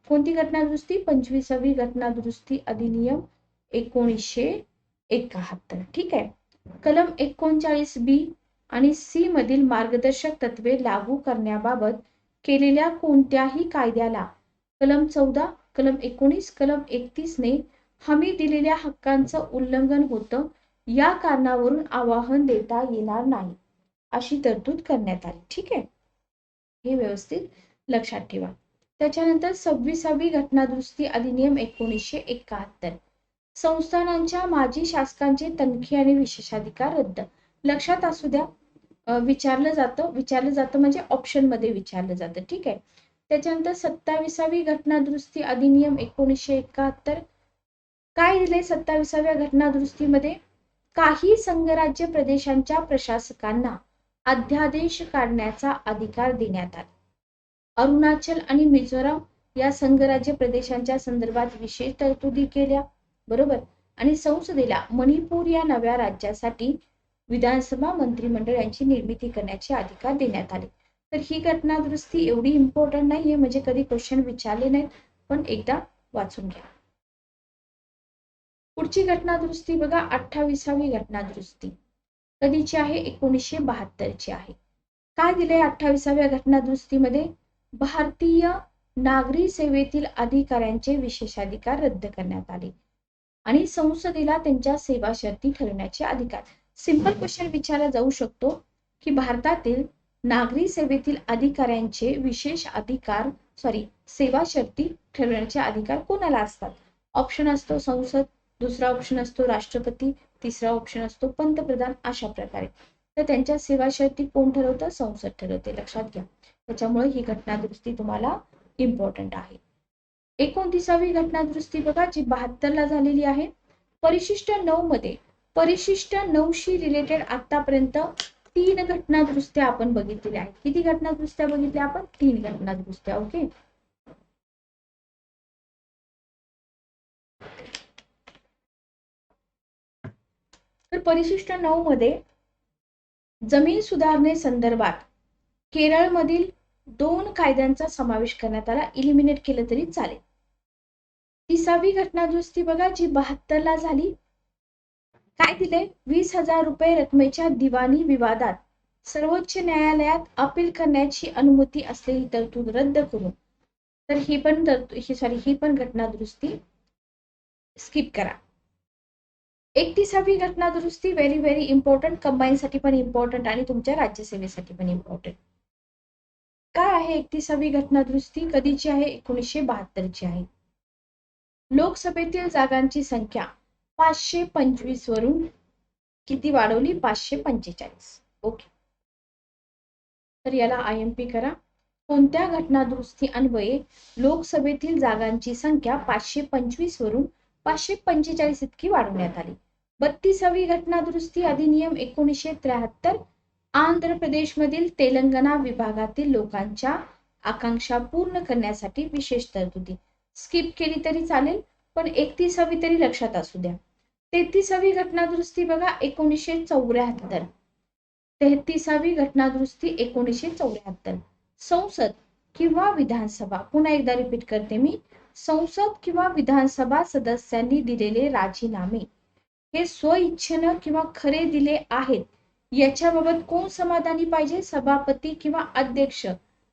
कोणती घटनादुरुस्ती, 25वी घटनादुरुस्ती अधिनियम 1971. ठीक आहे. कलम 39B आणि C मधील मार्गदर्शक तत्वे लागू करण्याबाबत केलेल्या कोणत्याही कायद्याला कलम 14, कलम 19, कलम 31 ने हमी दिलेल्या हक्कांचं उल्लंघन होतं, या कारणावरून आवाहन देता येणार नाही, अशी तरतूद करण्यात आली. ठीक आहे. हे व्यवस्थित लक्षात ठेवा. त्याच्यानंतर 26वी घटनादुरुस्ती अधिनियम 1971, संस्थानांच्या माजी शासकांचे तनखी आणि विशेषाधिकार रद्द. लक्षात असू द्या, विचारलं जातं म्हणजे ऑप्शन मध्ये विचारलं जातं. ठीक आहे. त्याच्यानंतर 27वी घटना दुरुस्ती अधिनियम 1971. काय दिले 27व्या घटना दुरुस्तीमध्ये? काही संघराज्य प्रदेशांच्या प्रशासकांना अध्यादेश काढण्याचा अधिकार देण्यात आला. अरुणाचल आणि मिझोराम या संघराज्य प्रदेशांच्या संदर्भात विशेष तरतुदी केल्या, बरोबर. आणि संसदेला मणिपूर या नव्या राज्यासाठी विधानसभा मंत्रिमंडळ यांची निर्मिती करण्याचे अधिकार देण्यात आले. तर ही घटना दुरुस्ती एवढी इम्पॉर्टंट नाहीये, म्हणजे कधी क्वेश्चन विचारले नाहीत, पण एकदा वाचून घ्या. पुढची घटना दुरुस्ती बघा, 28वी घटना दुरुस्ती कधीची आहे? 1972ची आहे. काय दिले 28व्या घटना दुरुस्तीमध्ये? भारतीय नागरी सेवेतील अधिकाऱ्यांचे विशेषाधिकार रद्द करण्यात आले आणि संसदेला त्यांच्या सेवा शर्ती ठरवण्याचे अधिकार. सिंपल क्वेश्चन विचारला जाऊ शकतो की भारतातील नागरी सेवेतील अधिकाऱ्यांचे विशेष अधिकार सेवा शर्ती ठरवण्याचे अधिकार कोणाला असतात? ऑप्शन असतो संसद, दुसरा ऑप्शन असतो राष्ट्रपती, तिसरा ऑप्शन असतो पंतप्रधान. अशा प्रकारे तर त्यांच्या सेवा शर्ती कोण ठरवतं? संसद ठरवते. लक्षात घ्या. त्याच्यामुळे ही घटना दुरुस्ती तुम्हाला इम्पॉर्टंट आहे. 29वी घटना दुरुस्ती बघा, जी 72ला झालेली आहे. परिशिष्ट 9 मध्ये परिशिष्ट 9शी रिलेटेड आतापर्यंत 3 घटना दुरुस्त्या आपण बघितलेल्या आहेत. किती घटना दुरुस्त्या बघितल्या आपण? 3 घटना दुरुस्त्या. ओके. तर परिशिष्ट 9 मध्ये जमीन सुधारणे संदर्भात केरळमधील 2 कायद्यांचा समावेश करण्यात आला. इलिमिनेट केलं तरी चालेल. 30वी घटना दुरुस्ती बघा, जी 72ला झाली. काय दिले? 20,000 रुपये रकमेच्या दिवाणी विवादात सर्वोच्च न्यायालयात अपील करण्याची अनुमती असलेली तरतूद रद्द करून. तर ही पण घटना दुरुस्ती स्किप करा. 31वी घटना दुरुस्ती व्हेरी व्हेरी इम्पॉर्टंट, कंबाईन साठी पण इम्पॉर्टंट आणि तुमच्या राज्यसेवेसाठी पण इम्पॉर्टंट. काय आहे 31वी घटना दुरुस्ती? कधीची आहे? 1972ची आहे. लोकसभेतील जागांची संख्या 525 वरून किती वाढवली? 545. ओके. तर याला IMP करा. कोणत्या घटना दुरुस्ती अन्वये लोकसभेतील जागांची संख्या 525 वरून 545 इतकी वाढवण्यात आली? 32वी घटना दुरुस्ती अधिनियम 1973. आंध्र प्रदेशमधील तेलंगणा विभागातील लोकांच्या आकांक्षा पूर्ण करण्यासाठी विशेष तरतुदी. स्किप केली तरी चालेल, पण 31वी तरी लक्षात असू द्या. 33वी घटना दुरुस्ती बघा, 1974. 33वी घटना दुरुस्ती 1974. संसद किंवा विधानसभा, पुन्हा एकदा रिपीट करते मी, संसद किंवा विधानसभा सदस्यांनी दिलेले राजीनामे हे स्वइच्छेनं किंवा खरे दिले आहेत याच्याबाबत कोण समाधानी पाहिजे? सभापती किंवा अध्यक्ष.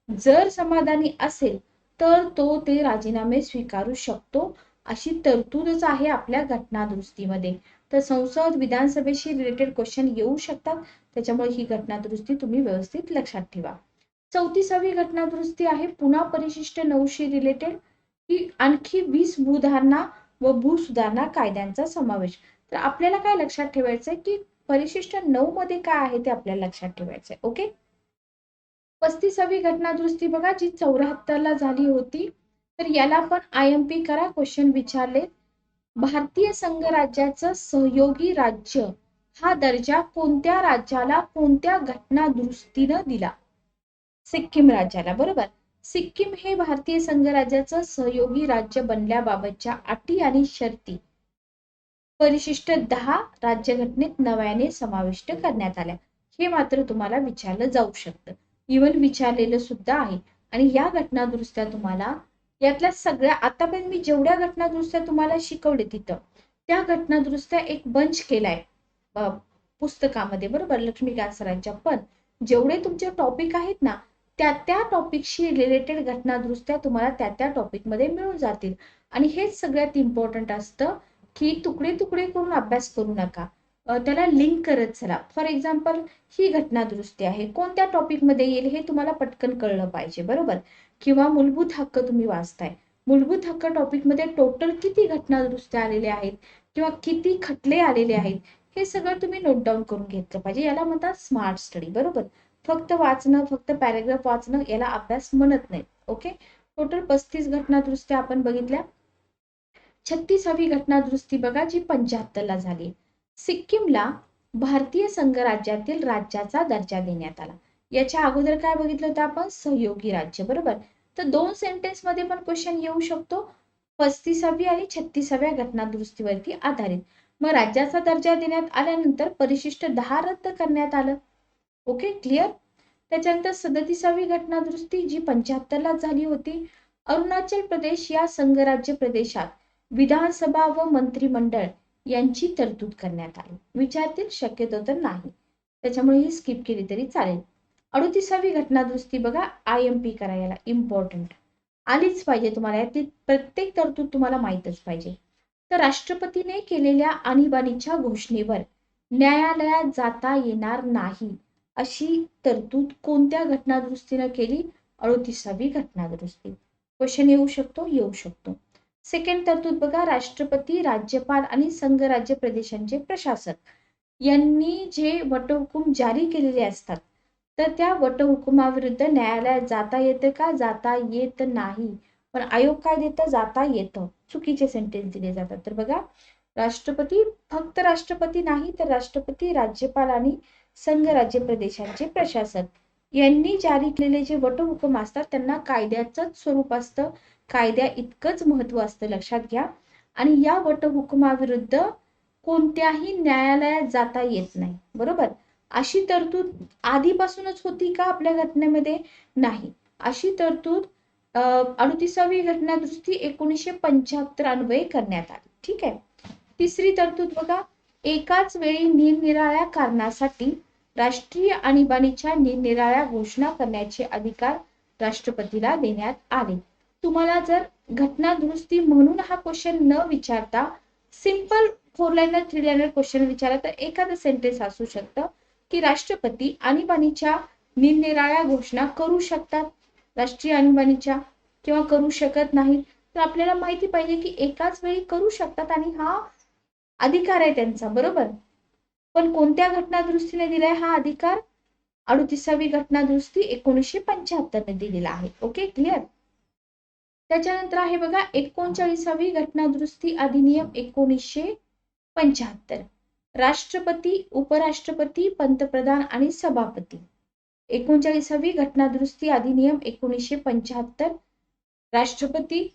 जर समाधानी असेल तर तो ते राजीनामे स्वीकारू शकतो. अशी तरतूदच आहे आपल्या घटना दुरुस्तीमध्ये. तर संसद विधानसभेशी रिलेटेड क्वेश्चन येऊ शकतात, त्याच्यामुळे ही घटना दुरुस्ती तुम्ही व्यवस्थित लक्षात ठेवा. 34वी घटना दुरुस्ती आहे पुन्हा परिशिष्ट 9शी रिलेटेड, की आणखी 20 भूधारणा व भूसुधारणा कायद्यांचा समावेश. तर आपल्याला काय लक्षात ठेवायचंय की परिशिष्ट 9 मध्ये काय आहे ते आपल्याला लक्षात ठेवायचंय. ओके. 35वी घटना दुरुस्ती बघा, जी 74ला झाली होती. तर याला पण IMP करा, क्वेश्चन विचारले. भारतीय संघराज्याचं सहयोगी राज्य हा दर्जा कोणत्या राज्याला कोणत्या घटना दुरुस्तीनं दिला? सिक्कीम राज्याला, बरोबर. सिक्कीम हे भारतीय संघराज्याचं सहयोगी राज्य बनल्याबाबतच्या अटी आणि शर्ती परिशिष्ट 10 राज्यघटनेत नव्याने समाविष्ट करण्यात आल्या. हे मात्र तुम्हाला विचारलं जाऊ शकतं, इव्हन विचारलेलं सुद्धा आहे. आणि या घटना दुरुस्त्या तुम्हाला यातल्या सगळ्या आतापर्यंत मी जेवढ्या घटना दुरुस्त्या तुम्हाला शिकवले तिथं त्या घटना दुरुस्त्या एक बंच केलाय पुस्तकामध्ये, बरोबर, लक्ष्मीकांत सरांच्या. पण जेवढे तुमचे टॉपिक आहेत ना, त्या टॉपिकशी रिलेटेड घटना दुरुस्त्या तुम्हाला त्या टॉपिक मध्ये मिळून जातील. आणि हेच सगळ्यात इम्पॉर्टंट असतं की तुकडे तुकडे करून अभ्यास करू नका, त्याला लिंक करत चला. फॉर एक्झाम्पल, ही घटना दुरुस्ती आहे, कोणत्या टॉपिक मध्ये येईल हे तुम्हाला पटकन कळलं पाहिजे, बरोबर. किंवा मूलभूत हक्क तुम्ही वाचताय, मूलभूत हक्क टॉपिक मध्ये टोटल किती घटना दुरुस्त्या आलेल्या आहेत किंवा किती खटले आलेले आहेत, हे सगळं तुम्ही नोट डाऊन करून घेतलं पाहिजे. याला म्हणतात स्मार्ट स्टडी. बरोबर, फक्त वाचणं, फक्त पॅरेग्राफ वाचणं याला अभ्यास म्हणत नाही. ओके, टोटल 35 घटना दुरुस्त्या आपण बघितल्या. 36वी घटना दुरुस्ती बघा जी 75 ला झाली. सिक्कीमला भारतीय संघराज्यातील राज्याचा दर्जा देण्यात आला. याच्या अगोदर काय बघितलं होतं आपण, सहयोगी राज्य. बरोबर, तर 2 सेंटेन्स मध्ये पण क्वेश्चन येऊ शकतो 35वी आणि 36व्या घटना दुरुस्तीवरती आधारित. मग राज्याचा दर्जा देण्यात आल्यानंतर परिशिष्ट 10 रद्द करण्यात आलं. Okay, clear. त्याच्यानंतर 37वी घटना दुरुस्ती जी 75 ला झाली होती. अरुणाचल प्रदेश या संघराज्य प्रदेशात विधानसभा व मंत्रिमंडळ यांची तरतूद करण्यात आली. विचारतील, शक्यतो तर नाही, त्याच्यामुळे ही स्किप केली तरी चालेल. 38वी घटना दुरुस्ती बघा, IMP करायला इम्पॉर्टंट आलीच पाहिजे तुम्हाला, यातली प्रत्येक तरतूद तुम्हाला माहीतच पाहिजे. तर राष्ट्रपतीने केलेल्या आणीबाणीच्या घोषणेवर न्यायालयात जाता येणार नाही अशी तरतूद कोणत्या घटना दुरुस्तीने केली? 38वी घटना दुरुस्ती. क्वेश्चन येऊ शकतो, येऊ शकतो. सेकंड तरतूद बघा, राष्ट्रपती, राज्यपाल आणि संघराज्य प्रदेशांचे प्रशासक यांनी जे वटहुकूम जारी केलेले असतात, तर त्या वटहुकुमाविरुद्ध न्यायालयात जाता येते का? जाता येत नाही. पण आयोग काय देतं? जाता येतं. चुकीचे सेंटेन्स दिले जातात. तर बघा, राष्ट्रपती, फक्त राष्ट्रपती नाही तर राष्ट्रपती, राज्यपाल आणि संघराज्य प्रदेशांचे प्रशासक यांनी जारी केलेले जे वटहुकूम असतात त्यांना कायद्याचंच स्वरूप असतं, कायद्या इतकंच महत्व असतं, लक्षात घ्या. आणि या वटहुकुमाविरुद्ध कोणत्याही न्यायालयात जाता येत नाही. बरोबर, अशी तरतूद आधीपासूनच होती का आपल्या घटनेमध्ये? नाही. अशी तरतूद 38वी घटना दुरुस्ती 1975 अन्वये करण्यात आली. ठीक आहे. तिसरी तरतूद बघा, एकाच वेळी निरनिराळ्या कारणासाठी राष्ट्रीय आणीबाणीच्या निरनिराळ्या घोषणा करण्याचे अधिकार राष्ट्रपतीला देण्यात आले. तुम्हाला जर घटना दुरुस्ती म्हणून हा क्वेश्चन न विचारता सिंपल 4 लाईनर 3 लाईनर क्वेश्चन विचारला तर एखादं सेंटेन्स असू शकतं की राष्ट्रपती आणीबाणीच्या निरनिराळ्या घोषणा करू शकतात राष्ट्रीय आणीबाणीच्या, किंवा करू शकत नाहीत. तर आपल्याला माहिती पाहिजे की एकाच वेळी करू शकतात आणि हा अधिकार आहे त्यांचा. बरोबर, पण कोणत्या घटना दुरुस्तीने दिलाय हा अधिकार? 38वी घटना दुरुस्ती 1975 ने दिलेला आहे. Okay, clear. त्याच्यानंतर आहे बघा 39वी घटना दुरुस्ती अधिनियम 1975. राष्ट्रपती, उपराष्ट्रपती, पंतप्रधान आणि सभापती. 39वी घटना दुरुस्ती अधिनियम 1975. राष्ट्रपती,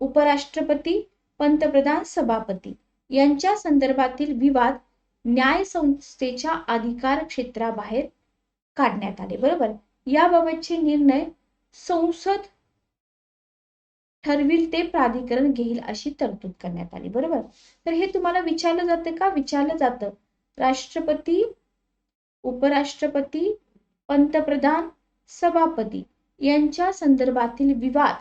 उपराष्ट्रपती, पंतप्रधान, सभापती यांच्या संदर्भातील विवाद न्याय संस्थेच्या अधिकार क्षेत्राबाहेर काढण्यात आले. बरोबर, याबाबतचे निर्णय संसद ठरविल ते प्राधिकरण घेईल अशी तरतूद करण्यात आली. बरोबर, तर हे तुम्हाला विचारलं जातं का? विचारलं जातं. राष्ट्रपती, उपराष्ट्रपती, पंतप्रधान, सभापती यांच्या संदर्भातील विवाद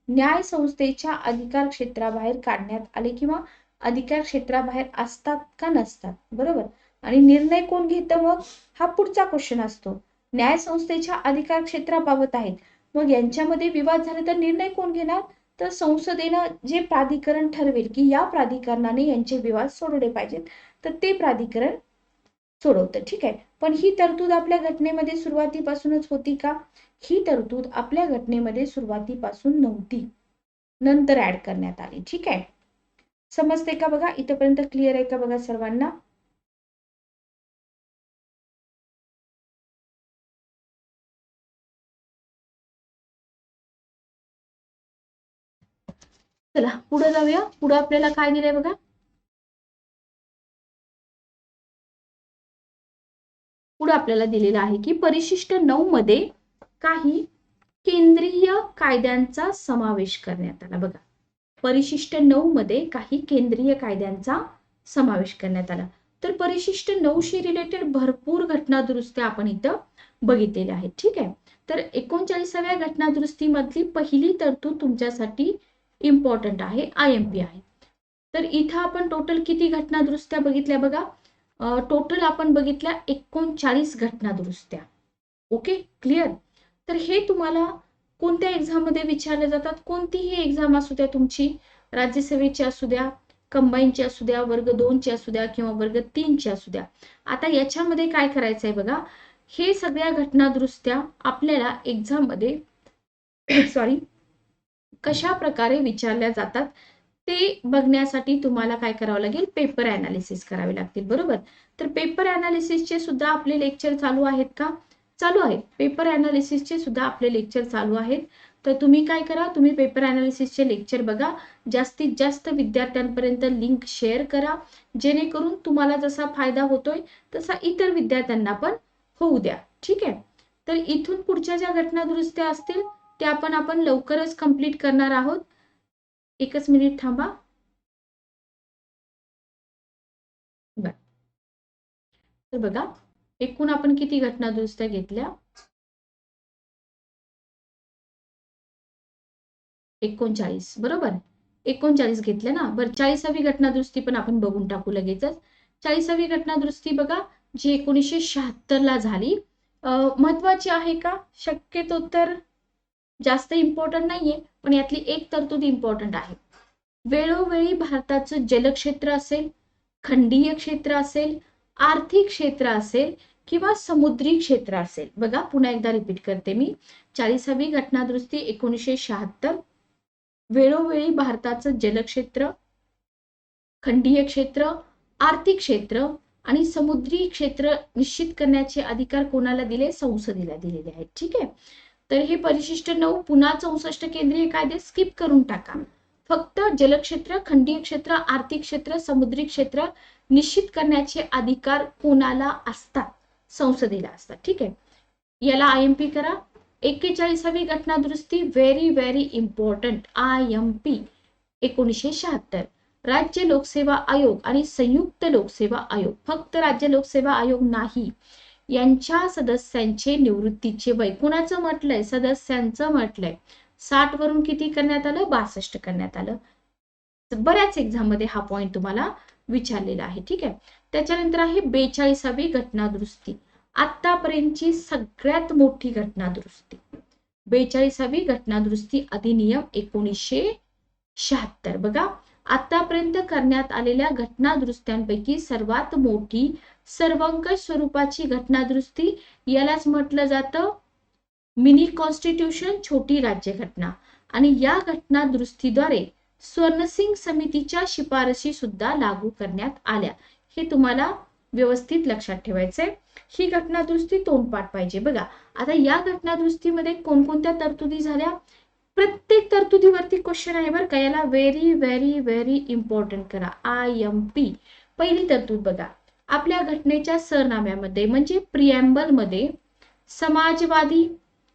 न्याय संस्थेच्या अधिकार क्षेत्राबाहेर काढण्यात आले किंवा अधिकार क्षेत्राबाहेर असतात का नसतात. बरोबर, आणि निर्णय कोण घेतं? मग हा पुढचा क्वेश्चन असतो. न्याय संस्थेच्या अधिकार क्षेत्राबाबत आहेत, मग यांच्यामध्ये विवाद झाला तर निर्णय कोण घेणार? तर संसदेनं जे प्राधिकरण ठरवेल की या प्राधिकरणाने यांचे विवाद सोडवले पाहिजेत, तर ते प्राधिकरण सोडवतं. ठीक आहे, पण ही तरतूद आपल्या घटनेमध्ये सुरुवातीपासूनच होती का? ही तरतूद आपल्या घटनेमध्ये सुरुवातीपासून नव्हती, नंतर ऍड करण्यात आली. ठीक आहे, समजते का? बघा, इथपर्यंत क्लिअर आहे का? बघा सर्वांना. चला पुढे जाऊया. पुढे आपल्याला काय दिलंय बघा. पुढे आपल्याला दिलेलं आहे की परिशिष्ट 9 मध्ये काही केंद्रीय कायद्यांचा समावेश करण्यात आला. बघा, परिशिष्ट 9 मध्ये काही केंद्रीय कायद्यांचा समावेश करण्यात आला. तर परिशिष्ट 9 शी रिलेटेड भरपूर घटना दुरुस्त्या आपण इथं बघितलेल्या आहेत. ठीक आहे, तर 39व्या घटना दुरुस्तीमधली पहिली तरतूद तुमच्यासाठी इम्पॉर्टंट आहे, IMP आहे. तर इथं आपण टोटल किती घटना दुरुस्त्या बघितल्या? बघा, टोटल आपण बघितल्या 39 घटना दुरुस्त्या. Okay, clear. तर हे तुम्हाला कोणत्या एक्झाम मध्ये विचारले जातात? कोणतीही एक्झाम असू द्या तुमची, राज्यसेवेची असू द्या, कंबाईनचे असू द्या, वर्ग 2चे असू द्या किंवा वर्ग 3चे असू द्या. आता याच्यामध्ये काय करायचंय बघा, हे सगळ्या घटना दुरुस्त्या आपल्याला एक्झाम मध्ये सॉरी कशा प्रकारे विचारल्या जातात ते बघण्यासाठी तुम्हाला काय करावं लागेल, पेपर अनालिसिस करावे लागतील, बरोबर. तर पेपर अनालिसिसचे सुद्धा आपले लेक्चर चालू आहेत का? चालू आहेत. पेपर अनालिसिसचे सुद्धा आपले लेक्चर चालू आहेत. तर तुम्ही काय करा, तुम्ही पेपर अनालिसिसचे लेक्चर बघा, जास्तीत जास्त विद्यार्थ्यांपर्यंत लिंक शेअर करा, जेणेकरून तुम्हाला जसा फायदा होतोय तसा इतर विद्यार्थ्यांना पण होऊ द्या. ठीक आहे. तर इथून पुढच्या ज्या घटना दुरुस्त्या असतील त्या पण आपण लवकरच कंप्लीट करणार आहोत. एकच मिनिट थांबा. तर बघा, एकूण आपण किती घटना दुरुस्त्या घेतल्या? 39, बरोबर. 39 घेतल्या ना. बरं, 40वी घटना दुरुस्ती पण आपण बघून टाकू लगेचच. 40वी घटना दुरुस्ती बघा, जी 1976 ला झाली. महत्वाची आहे का? शक्यतो तर जास्त इम्पॉर्टंट नाहीये, पण यातली एक तरतूद इम्पॉर्टंट आहे. वेळोवेळी भारताचं जलक्षेत्र असेल, खंडीय क्षेत्र असेल, आर्थिक क्षेत्र असेल किंवा समुद्री क्षेत्र असेल. बघा, पुन्हा एकदा रिपीट करते मी. 40वी घटना दुरुस्ती 1976, वेळोवेळी भारताचं जलक्षेत्र, खंडीय क्षेत्र, आर्थिक क्षेत्र आणि समुद्री क्षेत्र निश्चित करण्याचे अधिकार कोणाला दिले? संसदेला दिलेले आहेत. ठीक आहे. तर हे परिशिष्ट 9 पुन्हा 64 केंद्रीय कायदे स्किप करून टाका. फक्त जलक्षेत्र, खंडीय क्षेत्र, आर्थिक क्षेत्र, समुद्री क्षेत्र निश्चित करण्याचे अधिकार कोणाला असतात? संसदेला असतात. ठीक आहे. याला IMP करा. 41वी घटना दुरुस्ती व्हेरी व्हेरी इम्पॉर्टंट, IMP 1976. राज्य लोकसेवा आयोग आणि संयुक्त लोकसेवा आयोग, फक्त राज्य लोकसेवा आयोग नाही, यांच्या सदस्यांचे निवृत्तीचे वय कोणाचं म्हटलंय? सदस्यांचं म्हटलंय. 60 वरून किती करण्यात आलं? 62 करण्यात आलं. बऱ्याच एक्झाम मध्ये हा पॉइंट तुम्हाला विचारलेला आहे. ठीक आहे. त्याच्यानंतर आहे 42वी घटना दुरुस्ती, आतापर्यंतची सगळ्यात मोठी घटना दुरुस्ती. 42वी घटना दुरुस्ती अधिनियम 1976. बघा, आतापर्यंत करण्यात आलेल्या घटना दुरुस्त्यांपैकी सर्वात मोठी सर्वंकष स्वरूपाची घटना दुरुस्ती, यालाच म्हटलं जातं मिनी कॉन्स्टिट्यूशन, छोटी राज्यघटना. आणि या घटना दुरुस्तीद्वारे स्वर्णसिंग समितीच्या शिफारशी सुद्धा लागू करण्यात आल्या. हे तुम्हाला व्यवस्थित लक्षात ठेवायचंय. ही घटना दुरुस्ती तोंडपाठ पाहिजे. बघा, आता या घटना दुरुस्तीमध्ये कोणकोणत्या तरतुदी झाल्या? प्रत्येक तरतुदीवरती क्वेश्चन आहे बरं का. याला व्हेरी व्हेरी व्हेरी इम्पॉर्टंट करा, IMP. पहिली तरतूद बघा, आपल्या घटनेच्या सरनाम्यामध्ये म्हणजे प्रिएम्बल मध्ये समाजवादी,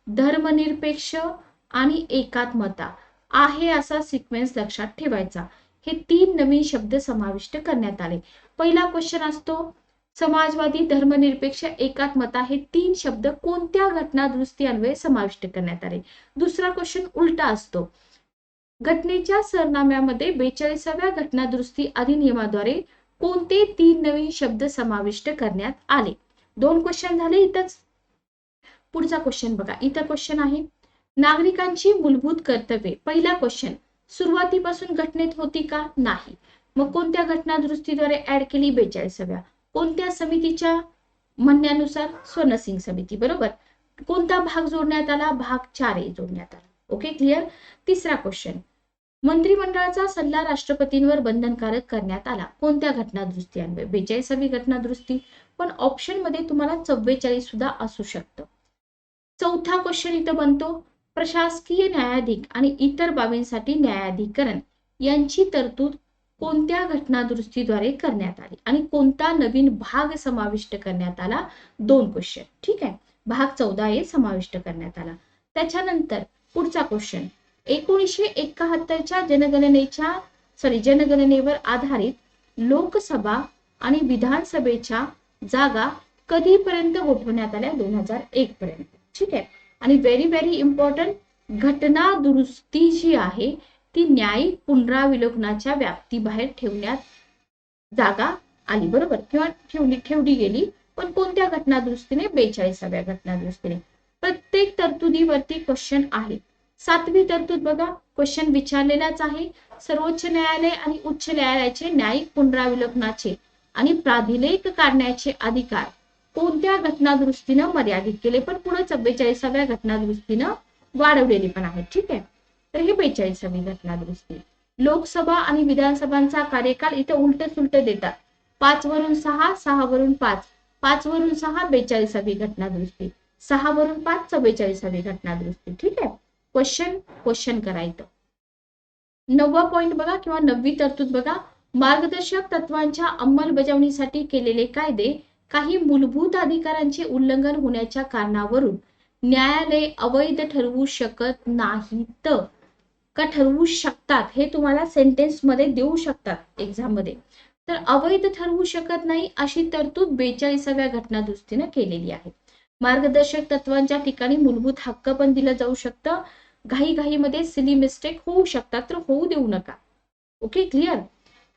धर्मनिरपेक्ष आणि एकात्मता आहे असा सिक्वेन्स लक्षात ठेवायचा. हे 3 नवीन शब्द समाविष्ट करण्यात आले. पहिला क्वेश्चन असतो समाजवादी, धर्मनिरपेक्ष, एकात्मता हे 3 शब्द कोणत्या घटना दुरुस्ती अन्वये समाविष्ट करण्यात आले? दुसरा क्वेश्चन उलटा असतो, घटनेच्या सरनाम्यामध्ये 42व्या घटना दुरुस्ती अधिनियमाद्वारे कोणते 3 नवीन शब्द समाविष्ट करण्यात आले? 2 क्वेश्चन झाले इथंच. पुढचा क्वेश्चन बघा, इथं क्वेश्चन आहे नागरिकांची मूलभूत कर्तव्ये. पहिला क्वेश्चन, सुरुवातीपासून घटनेत होती का? नाही. मग कोणत्या घटना दुरुस्तीद्वारे ऍड केली? 42व्या. कोणत्या समितीच्या म्हणण्यानुसार? स्वर्णसिंग समिती, बरोबर. कोणता भाग जोडण्यात आला? भाग 4A जोडण्यात आला. Okay, clear. तिसरा क्वेश्चन, मंत्रिमंडळाचा सल्ला राष्ट्रपतींवर बंधनकारक करण्यात आला. कोणत्या घटना दुरुस्ती अन्वये? 42वी घटना दुरुस्ती. पण ऑप्शन मध्ये तुम्हाला 44 सुद्धा असू शकतं. चौथा क्वेश्चन इथं बनतो, प्रशासकीय न्यायाधिक आणि इतर बाबींसाठी न्यायाधिकरण यांची तरतूद कोणत्या घटना दुरुस्तीद्वारे करण्यात आली आणि कोणता नवीन भाग समाविष्ट करण्यात आला? 2 क्वेश्चन. ठीक आहे. भाग 14A समाविष्ट करण्यात आला. त्याच्यानंतर पुढचा क्वेश्चन, 1971च्या जनगणनेवर आधारित लोकसभा आणि विधानसभेच्या जागा कधीपर्यंत गोठवण्यात आल्या? 2001 पर्यंत. ठीक आहे. आणि व्हेरी व्हेरी इम्पॉर्टंट, घटना दुरुस्ती जी आहे ती न्यायिक पुनरावलोकनाच्या व्याप्तीबाहेर ठेवण्यात जागा आली, बरोबर, किंवा ठेवली गेली. पण कोणत्या घटना दुरुस्तीने? 42व्या घटना दुरुस्तीने. प्रत्येक तरतुदीवरती क्वेश्चन आहे. 7वी तरतूद बघा, क्वेश्चन विचारलेलाच आहे. सर्वोच्च न्यायालय आणि उच्च न्यायालयाचे न्यायिक पुनरावलोकनाचे आणि प्राधिलेख काढण्याचे अधिकार कोणत्या घटनादुरुस्तीनं मर्यादित केले, पण पुढे 44व्या घटनादुरुस्तीनं वाढवलेले पण आहेत. ठीक आहे, तर हे 42वी घटनादुरुस्ती. लोकसभा आणि विधानसभांचा कार्यकाल इथं उलट सुलट देतात. 5 वरून 6, 6 वरून 5, 5 वरून 6 42वी घटनादुरुस्ती, 6 वरून 5 44वी घटनादुरुस्ती. ठीक आहे, क्वेश्चन करायचं. 9वा पॉइंट बघा किंवा 9वी तरतूद बघा, मार्गदर्शक तत्वांच्या अंमलबजावणीसाठी केलेले कायदे काही मूलभूत अधिकारांचे उल्लंघन होण्याच्या कारणावरून न्यायालय अवैध ठरवू शकत नाहीत का ठरवू शकतात, हे तुम्हाला सेंटेन्स मध्ये देऊ शकतात एक्झाम मध्ये. तर अवैध ठरवू शकत नाही अशी तरतूद 42व्या घटनादुरुस्तीने केलेली आहे. मार्गदर्शक तत्वांच्या ठिकाणी मूलभूत हक्क पण दिलं जाऊ शकतं. घाईमध्ये सिली मिस्टेक होऊ शकतात, तर होऊ देऊ नका. Okay, clear.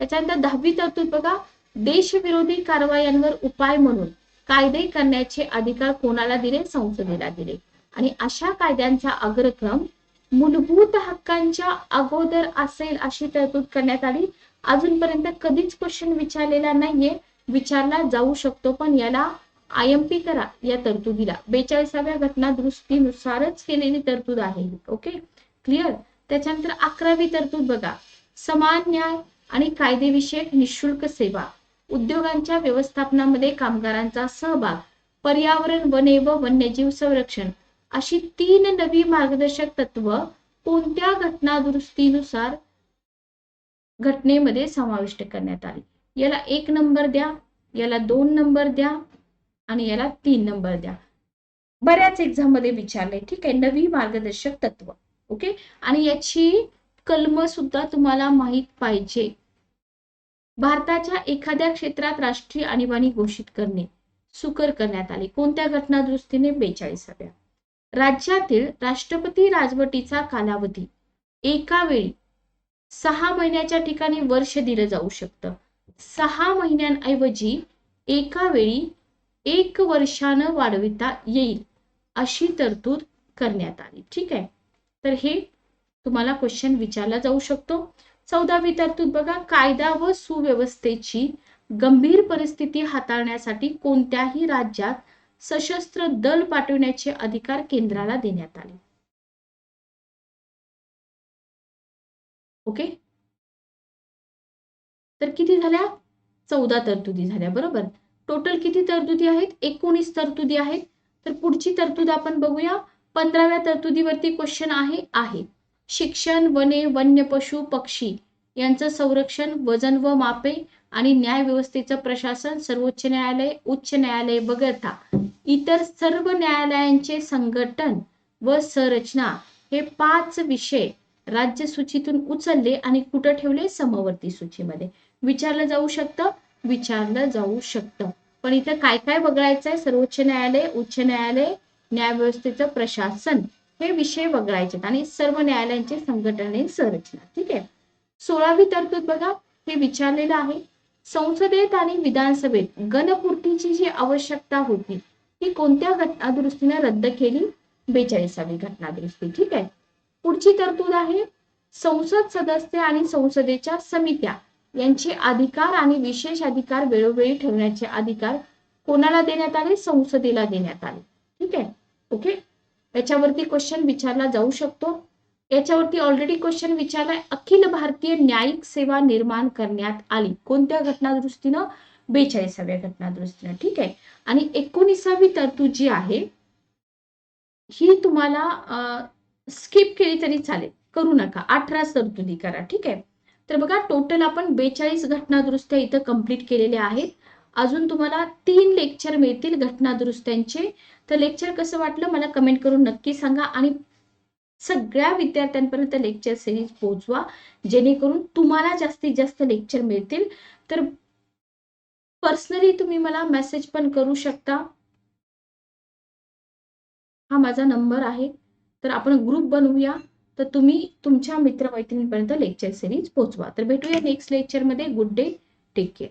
त्याच्यानंतर 10वी तरतूद बघा, देशविरोधी कारवायांवर उपाय म्हणून कायदे करण्याचे अधिकार कोणाला दिले, संसदेला दिले. आणि अशा कायद्यांचा अग्रक्रम मूलभूत हक्कांच्या अगोदर असेल अशी तरतूद करण्यात आली. अजूनपर्यंत कधीच क्वेश्चन विचारलेला नाहीये, विचारला जाऊ शकतो, पण याला IMP करा या तरतुदीला. 42व्या घटनादुरुस्तीनुसारच केलेली तरतूद आहे. Okay, clear. त्याच्यानंतर 11वी तरतूद बघा, समान न्याय आणि कायदेविषयक निशुल्क सेवा, उद्योगांच्या व्यवस्थापनामध्ये कामगारांचा सहभाग, पर्यावरण, वने व वन्यजीव संरक्षण अशी 3 नवी मार्गदर्शक तत्व कोणत्या घटनादुरुस्तीनुसार घटनेमध्ये समाविष्ट करण्यात आली. याला 1 नंबर द्या, याला 2 नंबर द्या आणि याला 3 नंबर द्या. बऱ्याच एक्झाम मध्ये विचारले. ठीक आहे, नवी मार्गदर्शक तत्व. ओके, आणि याची कलम सुद्धा तुम्हाला माहित पाहिजे. भारताच्या एखाद्या क्षेत्रात राष्ट्रीय आणीबाणी घोषित करणे सुकर करण्यात आले कोणत्या घटनादुरुस्तीने, 42व्या. राज्यातील राष्ट्रपती राजवटीचा कालावधी एका वेळी 6 महिन्याच्या ठिकाणी वर्ष दिलं जाऊ शकतं. 6 महिन्यांऐवजी एका वेळी 1 वर्षानं वाढविता येईल अशी तरतूद करण्यात आली. ठीक आहे, तर हे तुम्हाला क्वेश्चन विचारला जाऊ शकतो. 14वी तरतूद बघा, कायदा व सुव्यवस्थेची गंभीर परिस्थिती हाताळण्यासाठी कोणत्याही राज्यात सशस्त्र दल पाठवण्याचे अधिकार केंद्राला देण्यात आले. ओके, तर किती झाल्या, 14 तरतुदी झाल्या. बरोबर. टोटल किती तरतुदी आहेत, 19 तरतुदी आहेत. तर पुढची तरतूद आपण बघूया. 15व्या तरतुदीवरती क्वेश्चन आहे. शिक्षण, वने, वन्य पशु पक्षी यांचं संरक्षण, वजन व मापे आणि न्याय व्यवस्थेचं प्रशासन, सर्वोच्च न्यायालय, उच्च न्यायालय वगळता इतर सर्व न्यायालयांचे संघटन व संरचना हे 5 विषय राज्य सूचीतून उचलले आणि कुठं ठेवले, समवर्ती सूचीमध्ये. विचारलं जाऊ शकतं. पण इथं काय काय बघायचंय, सर्वोच्च न्यायालय, उच्च न्यायालय, न्यायव्यवस्थेचं प्रशासन हे विषय बघायचे आणि सर्व न्यायालयांचे संघटने, संरचना. ठीक आहे. 16वी तरतूद बघा, हे विचारलेलं आहे. संसदेत आणि विधानसभेत गणपूर्तीची जी आवश्यकता होती ती कोणत्या घटनादुरुस्तीने रद्द केली, 42वी घटनादुरुस्ती. ठीक आहे. पुढची तरतूद आहे, संसद सदस्य आणि संसदेच्या समित्या यांचे अधिकार आणि विशेष अधिकार वेळोवेळी ठेवण्याचे अधिकार कोणाला देण्यात आले, संसदेला देण्यात आले. ठीक आहे. ओके, याच्यावरती क्वेश्चन विचारला जाऊ शकतो. याच्यावरती ऑलरेडी क्वेश्चन विचारलाय. अखिल भारतीय न्यायिक सेवा निर्माण करण्यात आली कोणत्या घटनादुरुस्तीनं, 42व्या घटनादुरुस्तीनं. ठीक आहे. आणि 19वी तरतूद जी आहे ही तुम्हाला स्किप केली तरी चालेल, करू नका. 18 तरतुदी करा. ठीक आहे. तर बघा, टोटल आपण 42 घटनादुरुस्त्या इथं कंप्लीट केलेल्या आहेत. अजून तुम्हाला 3 लेक्चर मिळतील घटनादुरुस्त्यांचे. तर लेक्चर कसं वाटलं मला कमेंट करून नक्की सांगा आणि सगळ्या विद्यार्थ्यांपर्यंत लेक्चर सिरीज पोहोचवा जेणेकरून तुम्हाला जास्तीत जास्त लेक्चर मिळतील. तर पर्सनली तुम्ही मला मेसेज पण करू शकता. हा माझा नंबर आहे. तर आपण ग्रुप बनवूया. तर तुम्ही तुमच्या मित्रमैत्रिणींपर्यंत लेक्चर सिरीज पोहोचवा. तर भेटूया नेक्स्ट लेक्चर मध्ये. Good day, take care.